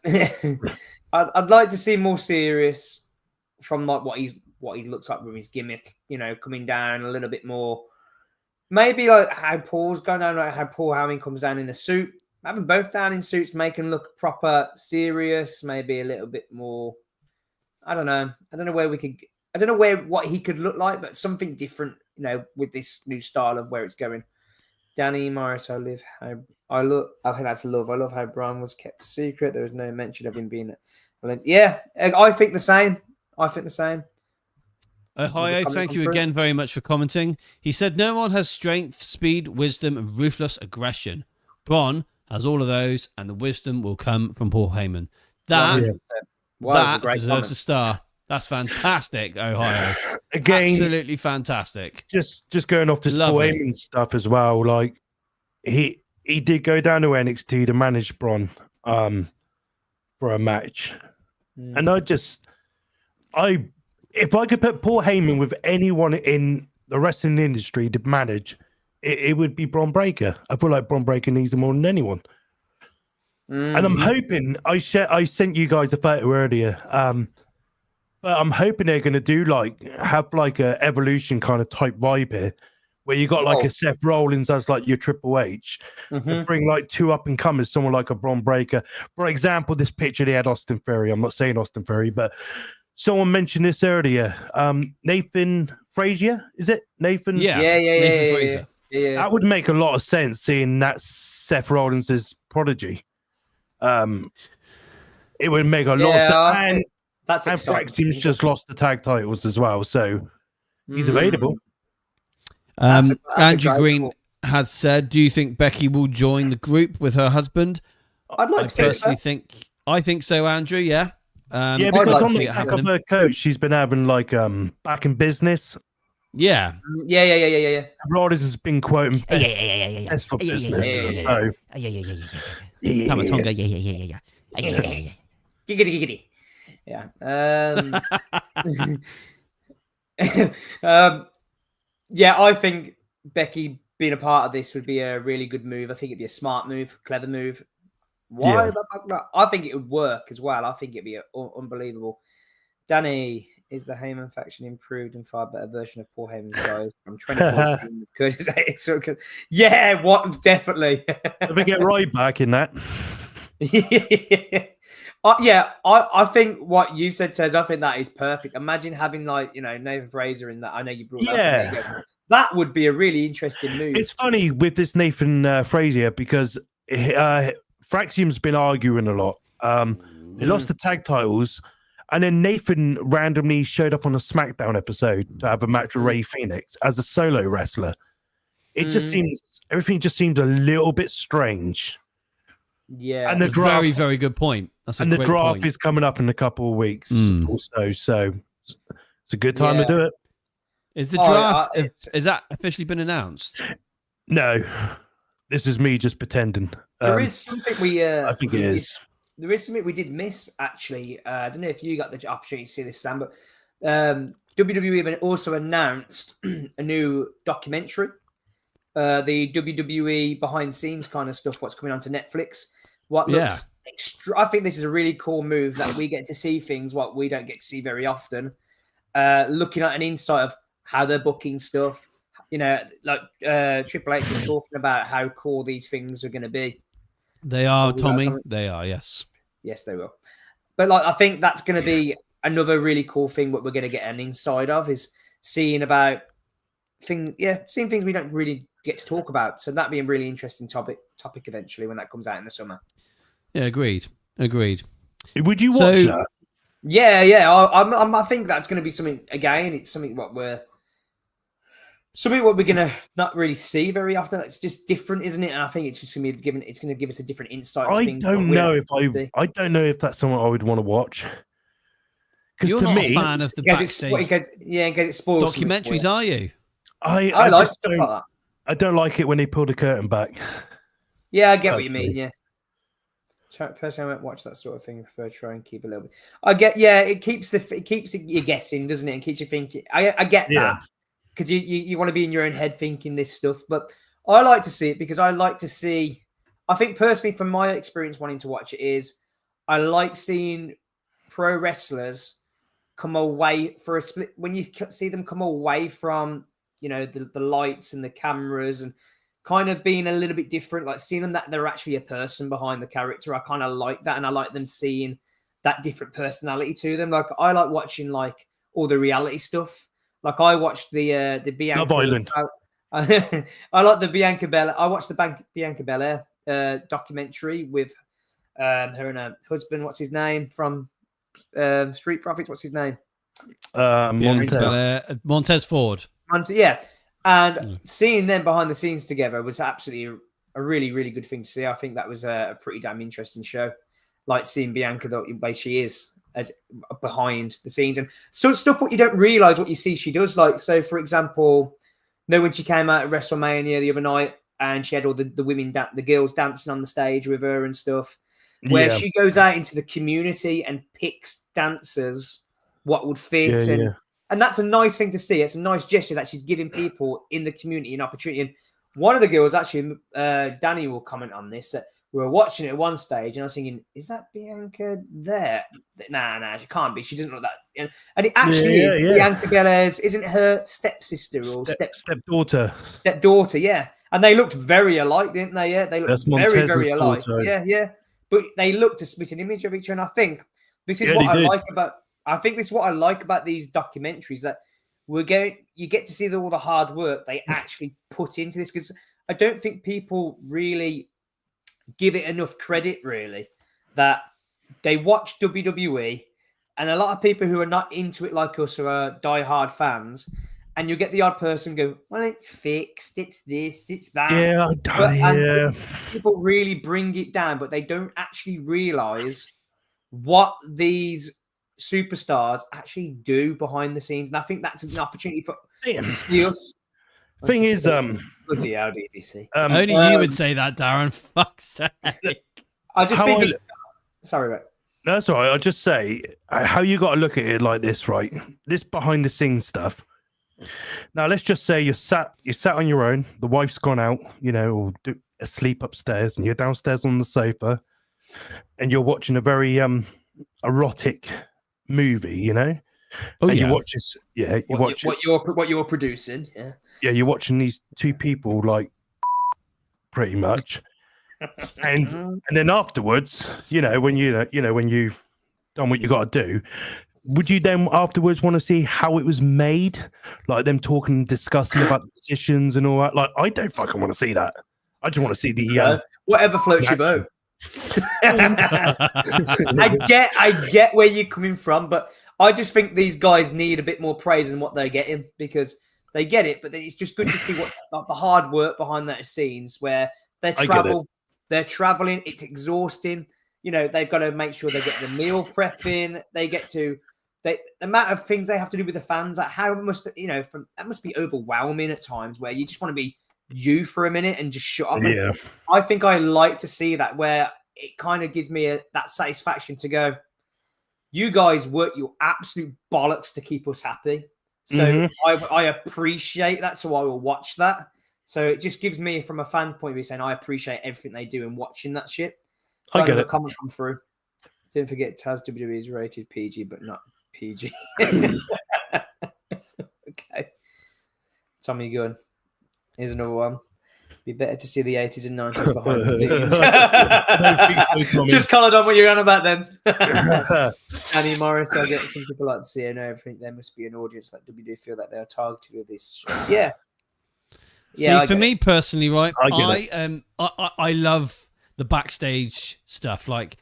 I'd like to see more serious from like what he looks like with his gimmick. Coming down a little bit more. Maybe like how Paul's going down, like how Paul Howling comes down in a suit. Having both down in suits, make them look proper serious, maybe a little bit more. I don't know. I don't know what he could look like, but something different, with this new style of where it's going. Danny Morris, I think that's love. I love how Brian was kept secret. There was no mention of him being. Yeah, I think the same. Ohio, thank you again very much for commenting. He said, no one has strength, speed, wisdom, and ruthless aggression. Braun has all of those, and the wisdom will come from Paul Heyman. That deserves a star. That's fantastic, Ohio. Again, absolutely fantastic. Just going off this Paul Heyman stuff as well. Like he did go down to NXT to manage Braun for a match, and if I could put Paul Heyman with anyone in the wrestling industry to manage, it would be Braun Breaker. I feel like Braun Breaker needs him more than anyone. And I'm hoping, I sent you guys a photo earlier, but I'm hoping they're going to have a Evolution kind of type vibe here, where you got a Seth Rollins as your Triple H, and bring two up and comers, someone like a Braun Breaker. For example, this picture they had Austin Theory. I'm not saying Austin Theory, but someone mentioned this earlier. Nathan Frazier, is it? Nathan? Yeah. Nathan Frazier. Yeah. That would make a lot of sense, seeing that Seth Rollins' prodigy. It would make a lot of sense. And Fraxion's just lost the tag titles as well, so he's available. Andrew Green has said, do you think Becky will join the group with her husband? I'd like to personally think. I think so, Andrew. Yeah. Because on the back of her coach, she's been having back in business. Yeah. Yeah. Rollins has been quoting best for business. So Tamatonga, yeah. Giggity. Yeah. Yeah, I think Becky being a part of this would be a really good move. I think it'd be a smart move, clever move. Why the fuck not? I think it would work as well. I think it'd be unbelievable. Danny, is the Heyman faction improved and far better version of Paul Heyman's guys from 2014? Yeah, definitely. Let me get right back in that. I think what you said, Tez, I think that is perfect. Imagine having Nathan Fraser in that. I know you brought that up. That would be a really interesting move. It's funny with this Nathan Frazier because Fraxium's been arguing a lot. He lost the tag titles, and then Nathan randomly showed up on a SmackDown episode to have a match with Ray Phoenix as a solo wrestler. Everything just seemed a little bit strange. Yeah, and the draft, very, very good point. The draft is coming up in a couple of weeks also, so it's a good time to do it. Is the draft is that officially been announced? No, this is me just pretending. There is something I think it is. There is something we did miss actually. I don't know if you got the opportunity to see this, Sam, but WWE also announced a new documentary. The WWE behind the scenes kind of stuff, what's coming onto Netflix. What looks I think this is a really cool move that we get to see things what we don't get to see very often. Looking at an insight of how they're booking stuff, Triple H is talking about how cool these things are going to be. They are, Tommy. They are, yes. Yes, they will. But I think that's going to be another really cool thing. What we're going to get an inside of is seeing things we don't really get to talk about. So that'd be a really interesting topic eventually when that comes out in the summer. Yeah, agreed. Would you watch that? Yeah. I think that's going to be something. Again, it's something what we're going to not really see very often. It's just different, isn't it? And I think it's just going to be it's going to give us a different insight. I don't know if that's someone I would want to watch. You're to not me, a fan of the backstage because it spoils documentaries, are you? I like just stuff don't, like that. I don't like it when they pull the curtain back. Yeah, I get what you Personally. mean. Yeah. Personally, I won't watch that sort of thing. I prefer to try and keep a little bit. I get, yeah, it keeps you guessing, doesn't it? It keeps you thinking. I get that because you want to be in your own head thinking this stuff. But I like to see it because I like to see. I think personally, from my experience wanting to watch it, is I like seeing pro wrestlers come away for a split when you see them come away from the lights and the cameras and kind of being a little bit different, like seeing them that they're actually a person behind the character. I kind of like that, and I like them seeing that different personality to them. Like I like watching like all the reality stuff. Like I watched the Bianca. Love Island. I like the Bianca Belair. I watched the Bianca Belair documentary with her and her husband. What's his name from Street Profits? What's his name? Montez Ford. Yeah. And seeing them behind the scenes together was absolutely a really, really good thing to see. I think that was a pretty damn interesting show. Like seeing Bianca the way she is as behind the scenes and so stuff what you don't realize what you see she does. Like, so for example, when she came out at WrestleMania the other night and she had all the women, the girls dancing on the stage with her and stuff, where she goes out into the community and picks dancers what would fit. And that's a nice thing to see. It's a nice gesture that she's giving people in the community an opportunity. And one of the girls, actually, Danny will comment on this. We were watching it at one stage, and I was thinking, "Is that Bianca there?" Nah, she can't be. She doesn't look that. And it actually is Bianca Belair's. Isn't her stepsister or stepdaughter? Stepdaughter, yeah. And they looked very alike, didn't they? Yeah, they looked very, very alike. Daughter. Yeah. But they looked a split image of each other. And I think this is what I like about. I think this is what I like about these documentaries, that you get to see all the hard work they actually put into this, because I don't think people really give it enough credit, really, that they watch WWE, and a lot of people who are not into it like us, who are diehard fans, and you get the odd person go, well, it's fixed, it's this, it's that. And people really bring it down, but they don't actually realize what these superstars actually do behind the scenes, and I think that's an opportunity for to see us. Thing is, bloody hell, DDC. Only you would say that, Darren. Fuck's sake. I just think. Sorry, right. No, that's all right. I'll just say how you got to look at it like this, right? This behind the scenes stuff. Now, let's just say you're sat on your own. The wife's gone out, or asleep upstairs, and you're downstairs on the sofa, and you're watching a very erotic movie, and you watch this, what you're producing, you're watching these two people like pretty much, and then afterwards, when you've done what you got to do, would you then afterwards want to see how it was made, like them talking and discussing about the positions and all that? Like, I don't fucking want to see that. I just want to see the whatever floats your boat. I get where you're coming from, but I just think these guys need a bit more praise than what they're getting, because they get it, but it's just good to see what the hard work behind that scenes, where they're traveling, it's exhausting. They've got to make sure they get the meal prepping, the amount of things they have to do with the fans, like how it must, that must be overwhelming at times, where you just want to be you for a minute and just shut up. Yeah. I think I like to see that, where it kind of gives me that satisfaction to go, you guys work your absolute bollocks to keep us happy. So I appreciate that. So I will watch that. So it just gives me, from a fan point of view, saying I appreciate everything they do and watching that shit. I get it. Comment come through. Don't forget, Taz WWE is rated PG, but not PG. Okay. Tommy Gunn. Here's another one. Be better to see the 80s and 90s behind the scenes. Just coloured on what you're on about then. Annie Morris, I get some people like to see. I know everything. There must be an audience like WWE feel that they are targeted with this show. Yeah. See, for me personally, right, I love the backstage stuff. Like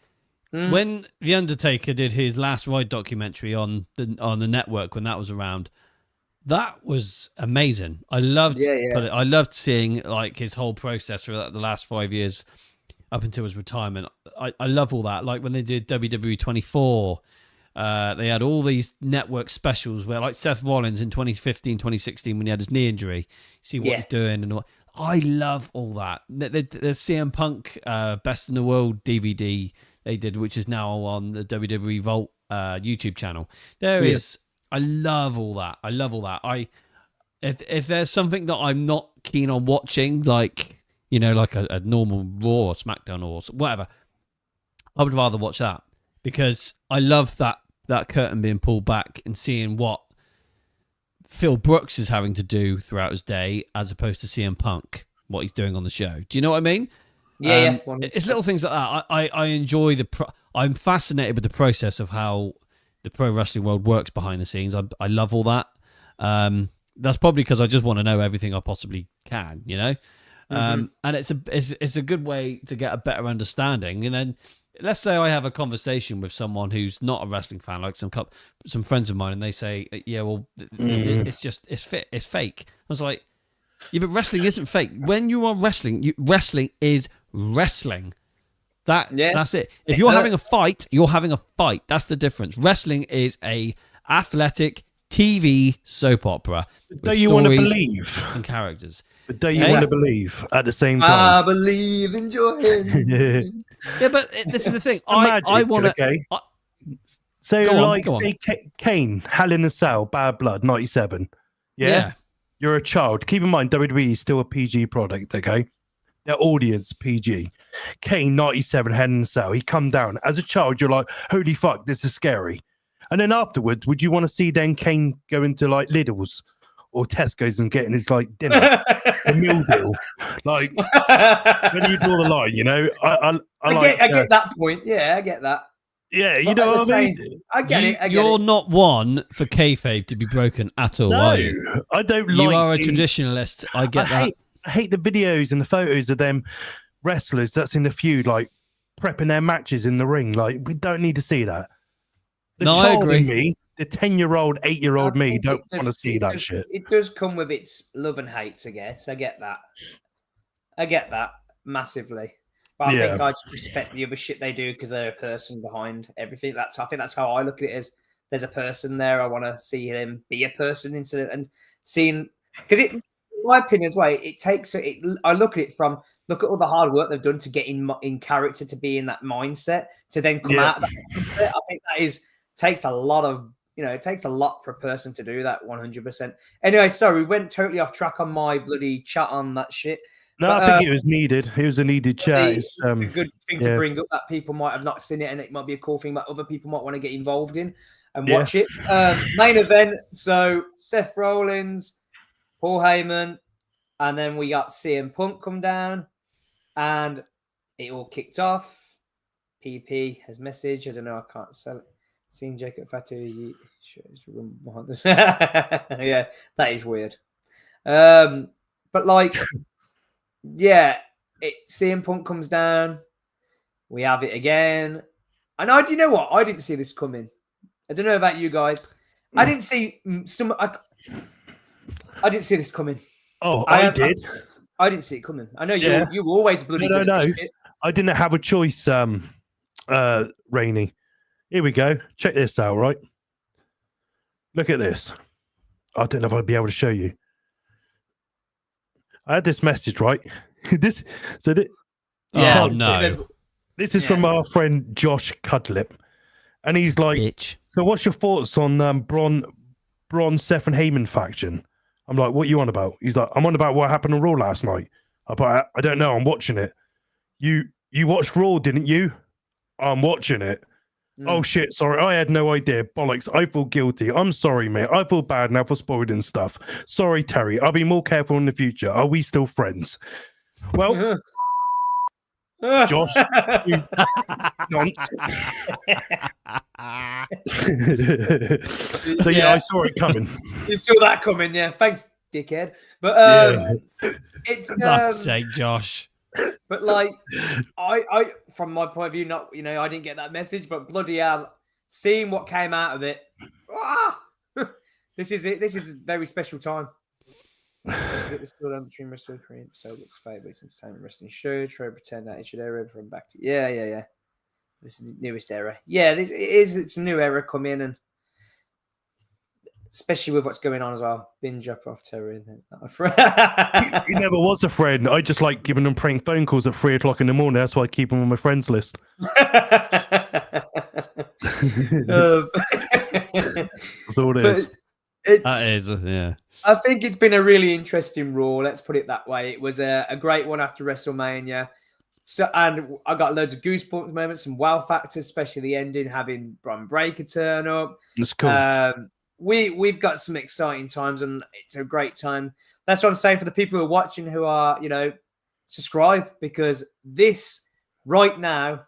when The Undertaker did his Last Ride documentary on the network, when that was around, that was amazing. I loved I loved seeing like his whole process for the last 5 years up until his retirement. I love all that. Like when they did WWE 24 They had all these network specials where, like Seth Rollins in 2015, 2016, when he had his knee injury, see what he's doing and all. I love all that. The CM Punk Best in the World DVD they did, which is now on the WWE Vault YouTube channel. There is. I love all that. I love all that. If there's something that I'm not keen on watching, like, you know, like a normal Raw or SmackDown or whatever, I would rather watch that, because I love that curtain being pulled back and seeing what Phil Brooks is having to do throughout his day, as opposed to CM Punk, what he's doing on the show. Do you know what I mean? Yeah, it's little things like that. I enjoy I'm fascinated with the process of how the pro wrestling world works behind the scenes. I love all that. That's probably because I just want to know everything I possibly can, you know? And it's a good way to get a better understanding. And then let's say I have a conversation with someone who's not a wrestling fan, like some friends of mine, and they say, yeah, well, it's fake. I was like, yeah, but wrestling isn't fake. When you are wrestling, wrestling is wrestling. That's it. If you're having a fight, you're having a fight. That's the difference. Wrestling is a athletic TV soap opera with you want to stories believe and characters. But don't you want to believe at the same time? I believe in your hand. Yeah, but this is the thing. I want to. Okay. So, say Kane, Hell in a Cell, Bad Blood, 97. Yeah? You're a child. Keep in mind, WWE is still a PG product, okay? Their audience, PG. Kane, 97, Hell in a Cell. He come down. As a child, you're like, holy fuck, this is scary. And then afterwards, would you want to see then Kane go into, like, Lidl's or Tesco's and getting his, like, dinner? A meal deal. Like, where do you draw the line, you know? I get that point. Yeah, I get that. Yeah, you know what I mean? I get it. You're not one for kayfabe to be broken at all, are you? I don't like. You are a traditionalist. I get that. I hate the videos and the photos of them wrestlers that's in the feud, like prepping their matches in the ring. Like, we don't need to see that. I agree. Me, the 10-year-old, 8-year-old me don't want to see that shit. It does come with its love and hates, I guess. I get that massively. But I think I just respect the other shit they do because they're a person behind everything. I think that's how I look at it, as there's a person there. I want to see him be a person instead of, and seeing, because in my opinion as well, it takes it. I look at it from, look at all the hard work they've done to get in character, to be in that mindset, to then come out of that mindset. I think that takes a lot of, it takes a lot for a person to do that 100%. Anyway, sorry, we went totally off track on my bloody chat on that shit. No, but, I think it was needed. It was a needed chat. It's a good thing to bring up that people might have not seen it, and it might be a cool thing that other people might want to get involved in and watch it. Main event. So Seth Rollins, Paul Heyman, and then we got CM Punk come down, and it all kicked off. PP has message. I don't know. I can't sell it. Seeing Jacob Fatu. Yeah, that is weird. But like. Yeah, CM Punk comes down. We have it again. And do you know what? I didn't see this coming. I don't know about you guys. I didn't see I didn't see this coming. Oh, I did. I didn't see it coming. I know you always bloody No. I didn't have a choice, Rainey. Here we go. Check this out, right? Look at this. I don't know if I'd be able to show you. I had this message, right? This is from our friend Josh Cudlip, and he's like, Bitch. "So, what's your thoughts on Braun, Seth, and Heyman faction?" I'm like, "What are you on about?" He's like, "I'm on about what happened on Raw last night." I don't know. I'm watching it. You watched Raw, didn't you? I'm watching it. Oh shit, sorry, I had no idea. Bollocks, I feel guilty. I'm sorry, mate. I feel bad now for spoiling stuff. Sorry, Terry. I'll be more careful in the future. Are we still friends? Well, Josh, you nonce. So I saw it coming. You saw that coming, yeah. Thanks, dickhead. But it's for God's sake, Josh. But like, I from my point of view, not I didn't get that message, but bloody hell, seeing what came out of it, this is it. This is a very special time. This build between wrestling Korean, so looks favourites entertainment wrestling show. Try to pretend that it should ever from back to yeah. This is the newest era. Yeah, it's a new era coming, and especially with what's going on as well. Binge up off Terry. It's not a friend. He never was a friend. I just like giving them prank phone calls at 3 o'clock in the morning. That's why I keep him on my friends list. That's all it is. That is, yeah. I think it's been a really interesting Raw. Let's put it that way. It was a great one after WrestleMania. So, and I got loads of goosebumps moments, some wow factors, especially the ending, having Braun Breaker turn up. That's cool. We've got some exciting times, and it's a great time. That's what I'm saying for the people who are watching, who are, subscribe, because this right now,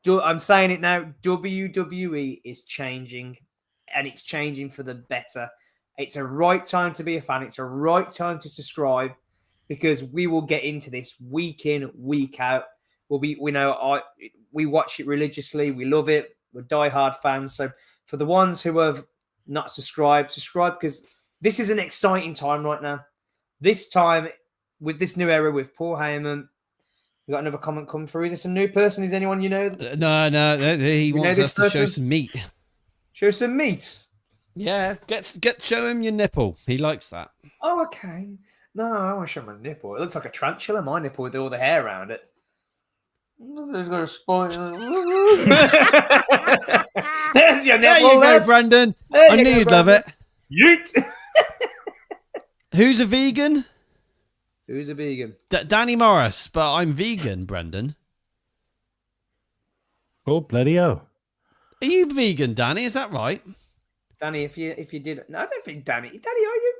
I'm saying it now, WWE is changing, and it's changing for the better. It's a right time to be a fan. It's a right time to subscribe, because we will get into this week in, week out. We watch it religiously. We love it. We're diehard fans. So for the ones who have not subscribed, because this is an exciting time right now. This time, with this new era with Paul Heyman, we got another comment come through. Is this a new person? Is anyone you know? No. He wants us to show some meat. Show some meat. Yeah, show him your nipple. He likes that. Oh, okay. No, I want to show my nipple. It looks like a tarantula, my nipple, with all the hair around it. There's got a spine. There's your nipple. There you go, Brendan. I knew you'd love it. Yeet. Who's a vegan? Who's a vegan? Danny Morris, but I'm vegan, Brendan. Oh, bloody hell. Are you vegan, Danny? Is that right? Danny, if you did, no, I don't think Danny, are you?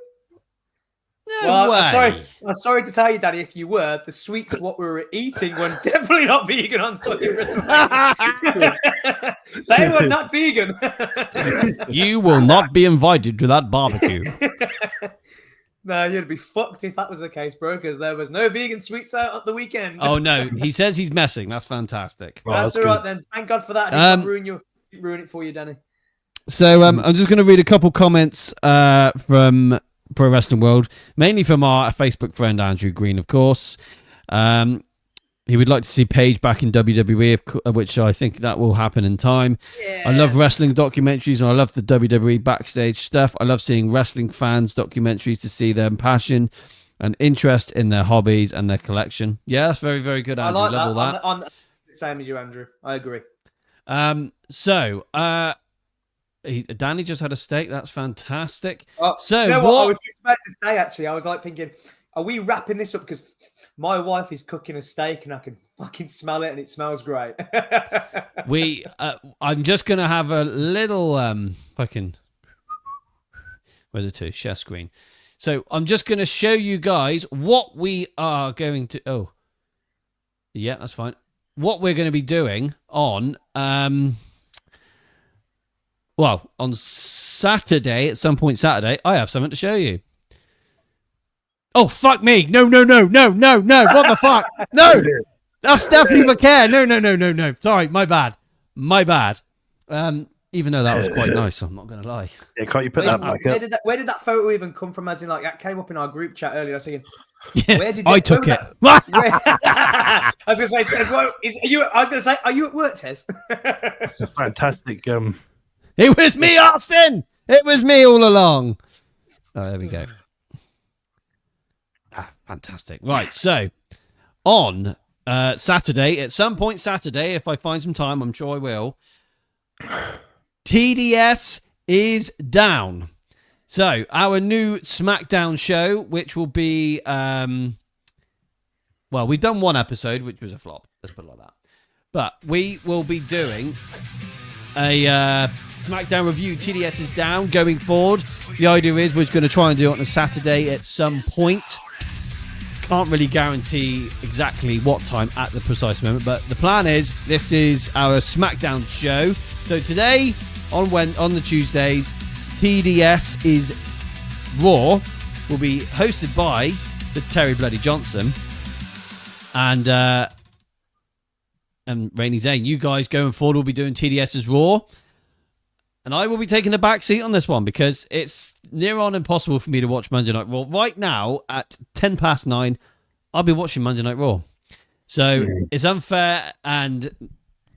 No way. I'm sorry to tell you, Danny, if you were, the sweets what we were eating were definitely not vegan on fucking WrestleMania. They were not vegan. You will not be invited to that barbecue. No, you'd be fucked if that was the case, bro, because there was no vegan sweets out at the weekend. Oh, no. He says he's messing. That's fantastic. That's all right, then. Thank God for that. I didn't ruin it for you, Danny. So I'm just going to read a couple comments from Pro Wrestling World, mainly from our Facebook friend Andrew Green, of course. He would like to see Paige back in WWE, which I think that will happen in time. Yeah. I love wrestling documentaries, and I love the WWE backstage stuff. I love seeing wrestling fans documentaries to see their passion and interest in their hobbies and their collection. Yeah, that's very, very good, Andrew. I love all that. I'm the same as you, Andrew. I agree. Danny just had a steak. That's fantastic. So you know what I was just about to say, actually, I was like thinking, are we wrapping this up? Because my wife is cooking a steak and I can fucking smell it and it smells great. I'm just going to have a little where's it to? Share screen. So I'm just going to show you guys what we are going to, yeah, that's fine. What we're going to be doing on, on Saturday, at some point Saturday, I have something to show you. Oh, fuck me. No. What the fuck? No. That's Stephanie McCare. No. Sorry, my bad. Even though that was quite nice, I'm not going to lie. Yeah, can't you put that back up? Where did that photo even come from? As in, like, that came up in our group chat earlier. I was thinking, I took it. I was going to say, Tez, are you at work, Tez? It's a fantastic... It was me, Austin! It was me all along. Oh, there we go. Fantastic. Right, so on Saturday, at some point Saturday, if I find some time, I'm sure I will, TDS is down. So our new SmackDown show, which will be, we've done one episode, which was a flop. Let's put it like that. But we will be doing a SmackDown review. TDS is down going forward. The idea is we're going to try and do it on a Saturday at some point. Can't really guarantee exactly what time at the precise moment, but the plan is this is our SmackDown show. So today, on the Tuesdays, TDS is Raw. Will be hosted by the Terry Bloody Johnson and Rainy Zane. You guys going forward will be doing TDS's Raw. And I will be taking the back seat on this one because it's near on impossible for me to watch Monday Night Raw. Right now, at 9:10, I'll be watching Monday Night Raw. So it's unfair and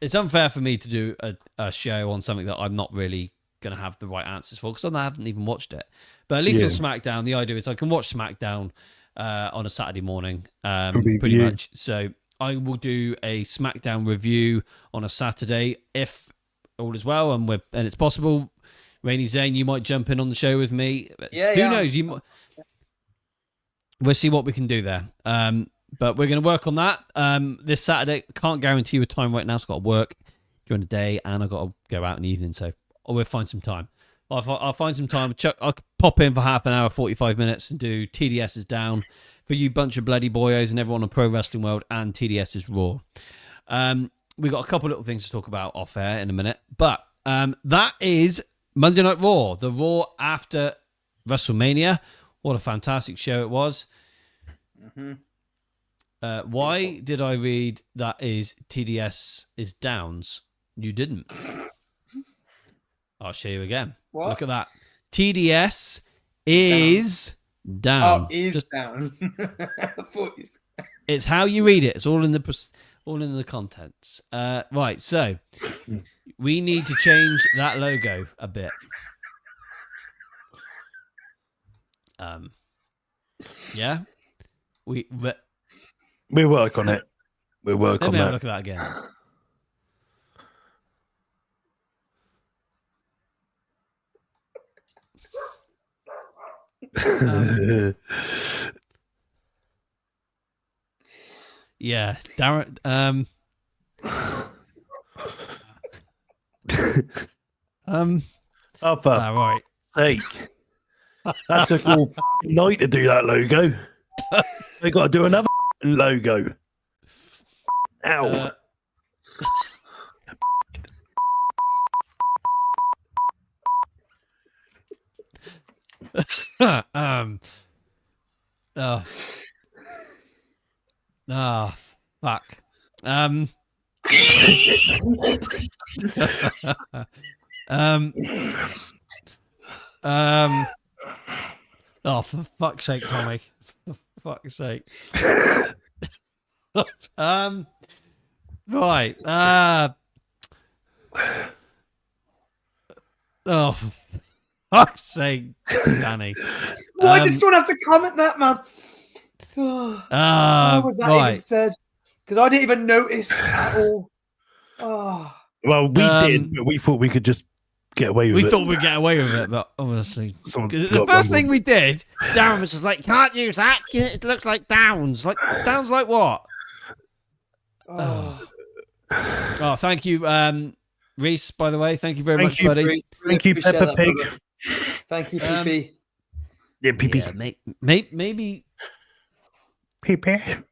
it's unfair for me to do a show on something that I'm not really going to have the right answers for because I haven't even watched it. But at least on SmackDown, the idea is I can watch SmackDown on a Saturday morning, pretty much. So I will do a SmackDown review on a Saturday if all is well and it's possible. Rainy Zane, you might jump in on the show with me. Who knows? We'll see what we can do there. But we're going to work on that this Saturday. Can't guarantee you a time right now. It's got to work during the day, and I've got to go out in the evening. So we'll find some time. I'll find some time. I'll pop in for half an hour, 45 minutes, and do TDS's Down for you bunch of bloody boyos and everyone on Pro Wrestling World and TDS's Raw. We got a couple little things to talk about off air in a minute, but that is Monday Night Raw, the Raw after WrestleMania. What a fantastic show it was. Mm-hmm. Why did I read that is TDS is Downs? You didn't. I'll show you again. What? Look at that. TDS is down. Oh, is down. It's how you read it. It's all in the contents. Right. So we need to change that logo a bit. Yeah. We work on it. We work on Let me have a that. look at that again. Yeah, Darren. Oh, for Right. sake! That took all night to do that logo. They got to do another logo. Ow! Oh, fuck. Oh, for fuck's sake, Tommy. For fuck's sake. Right. Oh, for fuck's sake, Danny. Why did someone have to comment that, man? Why was that even said? Because I didn't even notice at all. Oh. Well, we did, but we thought we could just get away with it. We thought we'd get away with it, but obviously... Someone The first thing we did, Darren was just like, can't use that. It looks like Downs. Like, Downs like what? Oh, thank you, Reese, by the way. Thank you very much, buddy. Thank you, Peppa Pig. Thank you, PP. Yeah, PP. Yeah, maybe... PP.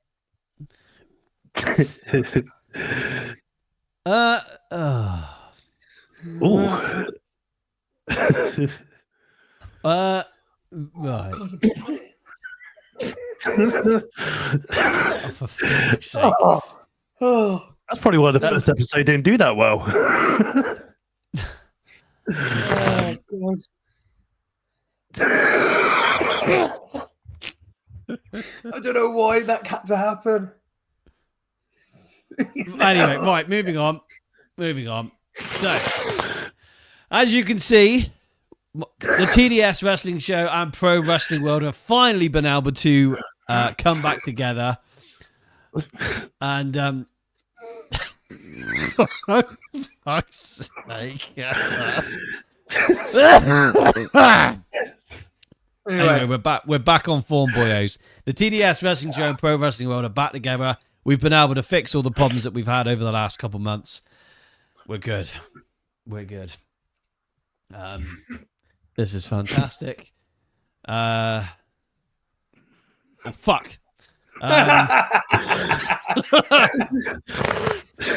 Ooh. Right. For fuck's sake. That's probably why the first episode didn't do that well. I don't know why that had to happen. Anyway, right, moving on. So, as you can see, the TDS Wrestling Show and Pro Wrestling World have finally been able to come back together. And, for fuck's sake. Anyway, we're back on form, boyos. The TDS Wrestling Show and Pro Wrestling World are back together. We've been able to fix all the problems that we've had over the last couple months. We're good. This is fantastic. Oh, fuck.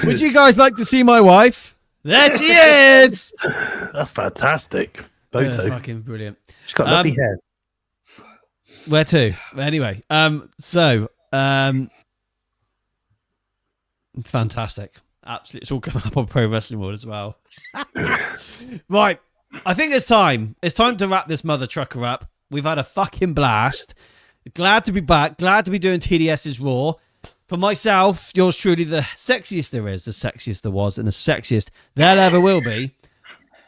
Would you guys like to see my wife? There she is. That's fantastic. Photo. That's fucking brilliant. She's got lovely hair. Where to? Anyway, fantastic. Absolutely. It's all coming up on Pro Wrestling World as well. Right. I think it's time. It's time to wrap this mother trucker up. We've had a fucking blast. Glad to be back. Glad to be doing TDS's Raw. for myself, yours truly, the sexiest there is, the sexiest there was, and the sexiest there ever will be.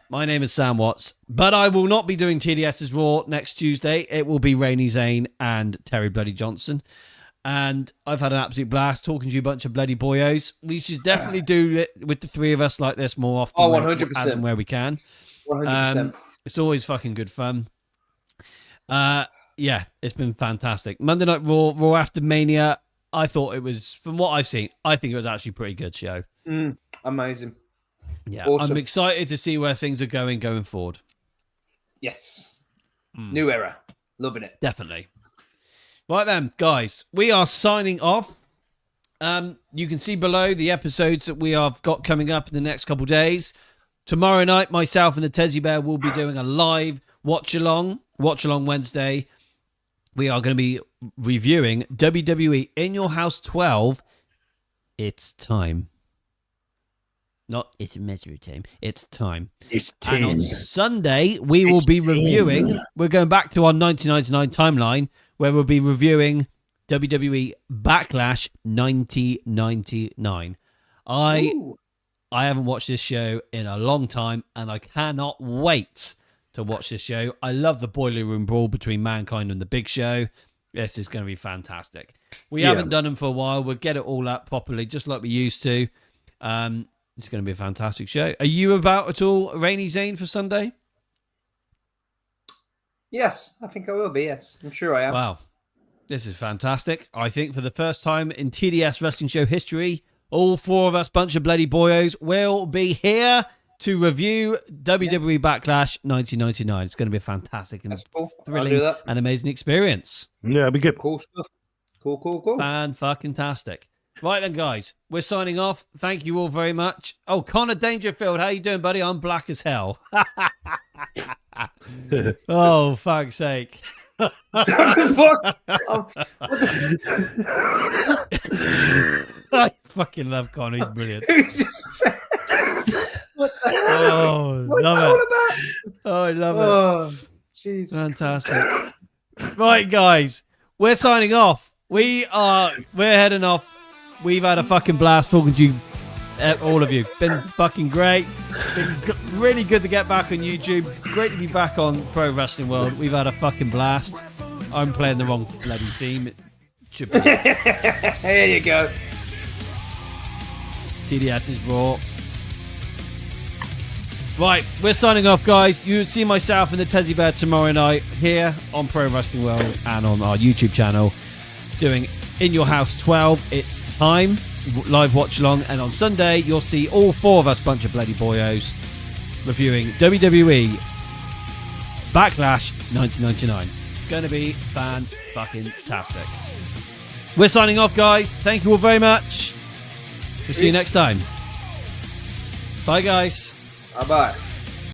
My name is Sam Watts, but I will not be doing TDS's Raw next Tuesday. It will be Rainey Zane and Terry Bloody Johnson. And I've had an absolute blast talking to you a bunch of bloody boyos. We should definitely do it with the three of us like this more often. 100%. As and where we can. 100%. It's always fucking good fun. Yeah, it's been fantastic. Monday Night Raw after Mania. I thought it was, from what I've seen, I think it was actually a pretty good show. Amazing. Yeah, awesome. I'm excited to see where things are going forward. Yes. New era. Loving it. Definitely. Right then, guys, we are signing off. You can see below the episodes that we have got coming up in the next couple of days. Tomorrow night, myself and the Tezzy Bear will be doing a live watch-along Wednesday. We are going to be reviewing WWE In Your House 12. It's time. Not it's a misery time. It's time. It's and on Sunday, we will be reviewing. We're going back to our 1999 timeline where we'll be reviewing WWE Backlash 1999. I haven't watched this show in a long time, and I cannot wait to watch this show. I love the Boiler Room Brawl between Mankind and The Big Show. This is going to be fantastic. We haven't done them for a while. We'll get it all up properly, just like we used to. It's going to be a fantastic show. Are you about at all, Rainy Zane, for Sunday? Yes, I think I will be, yes. I'm sure I am. Wow. This is fantastic. I think for the first time in TDS Wrestling Show history, all four of us, bunch of bloody boyos, will be here to review WWE Backlash 1999. It's going to be a fantastic and thrilling and amazing experience. Yeah, it'll be good. Cool stuff. Cool. Fan-fucking-tastic. Right then, guys, we're signing off. Thank you all very much. Oh, Connor Dangerfield, how you doing, buddy? I'm black as hell. Oh, fuck's sake. I fucking love Connor. He's brilliant. Oh, love it. Oh, I love it. Jeez. Fantastic. Right, guys, we're signing off. We're heading off. We've had a fucking blast talking to you, all of you. Been fucking great. Been really good to get back on YouTube. Great to be back on Pro Wrestling World. We've had a fucking blast. I'm playing the wrong bloody theme. It should be. There you go. TDS is Raw. Right, we're signing off, guys. You'll see myself and the Tezzy Bear tomorrow night here on Pro Wrestling World and on our YouTube channel doing In Your House 12. It's time. Live watch along. And on Sunday, you'll see all four of us, bunch of bloody boyos, reviewing WWE Backlash 1999. It's going to be fan-fucking-tastic. We're signing off, guys. Thank you all very much. We'll see you next time. Bye, guys. Bye-bye.